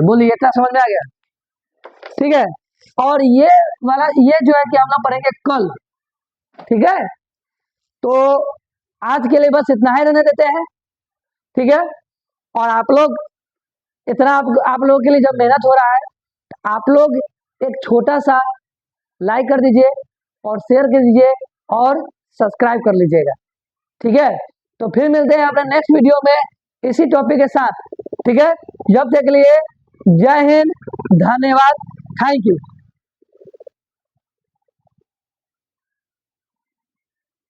बोलिए, इतना समझ में आ गया? ठीक है, और ये वाला ये जो है कि हम लोग पढ़ेंगे कल। ठीक है, तो आज के लिए बस इतना ही रहने देते हैं। ठीक है, और आप लोग इतना आप लोगों के लिए जब मेहनत हो रहा है, आप लोग एक छोटा सा लाइक कर दीजिए और शेयर कर दीजिए और सब्सक्राइब कर लीजिएगा। ठीक है, तो फिर मिलते हैं अपने नेक्स्ट वीडियो में इसी टॉपिक के साथ। ठीक है, जब तक के लिए जय हिंद, धन्यवाद, थैंक यू।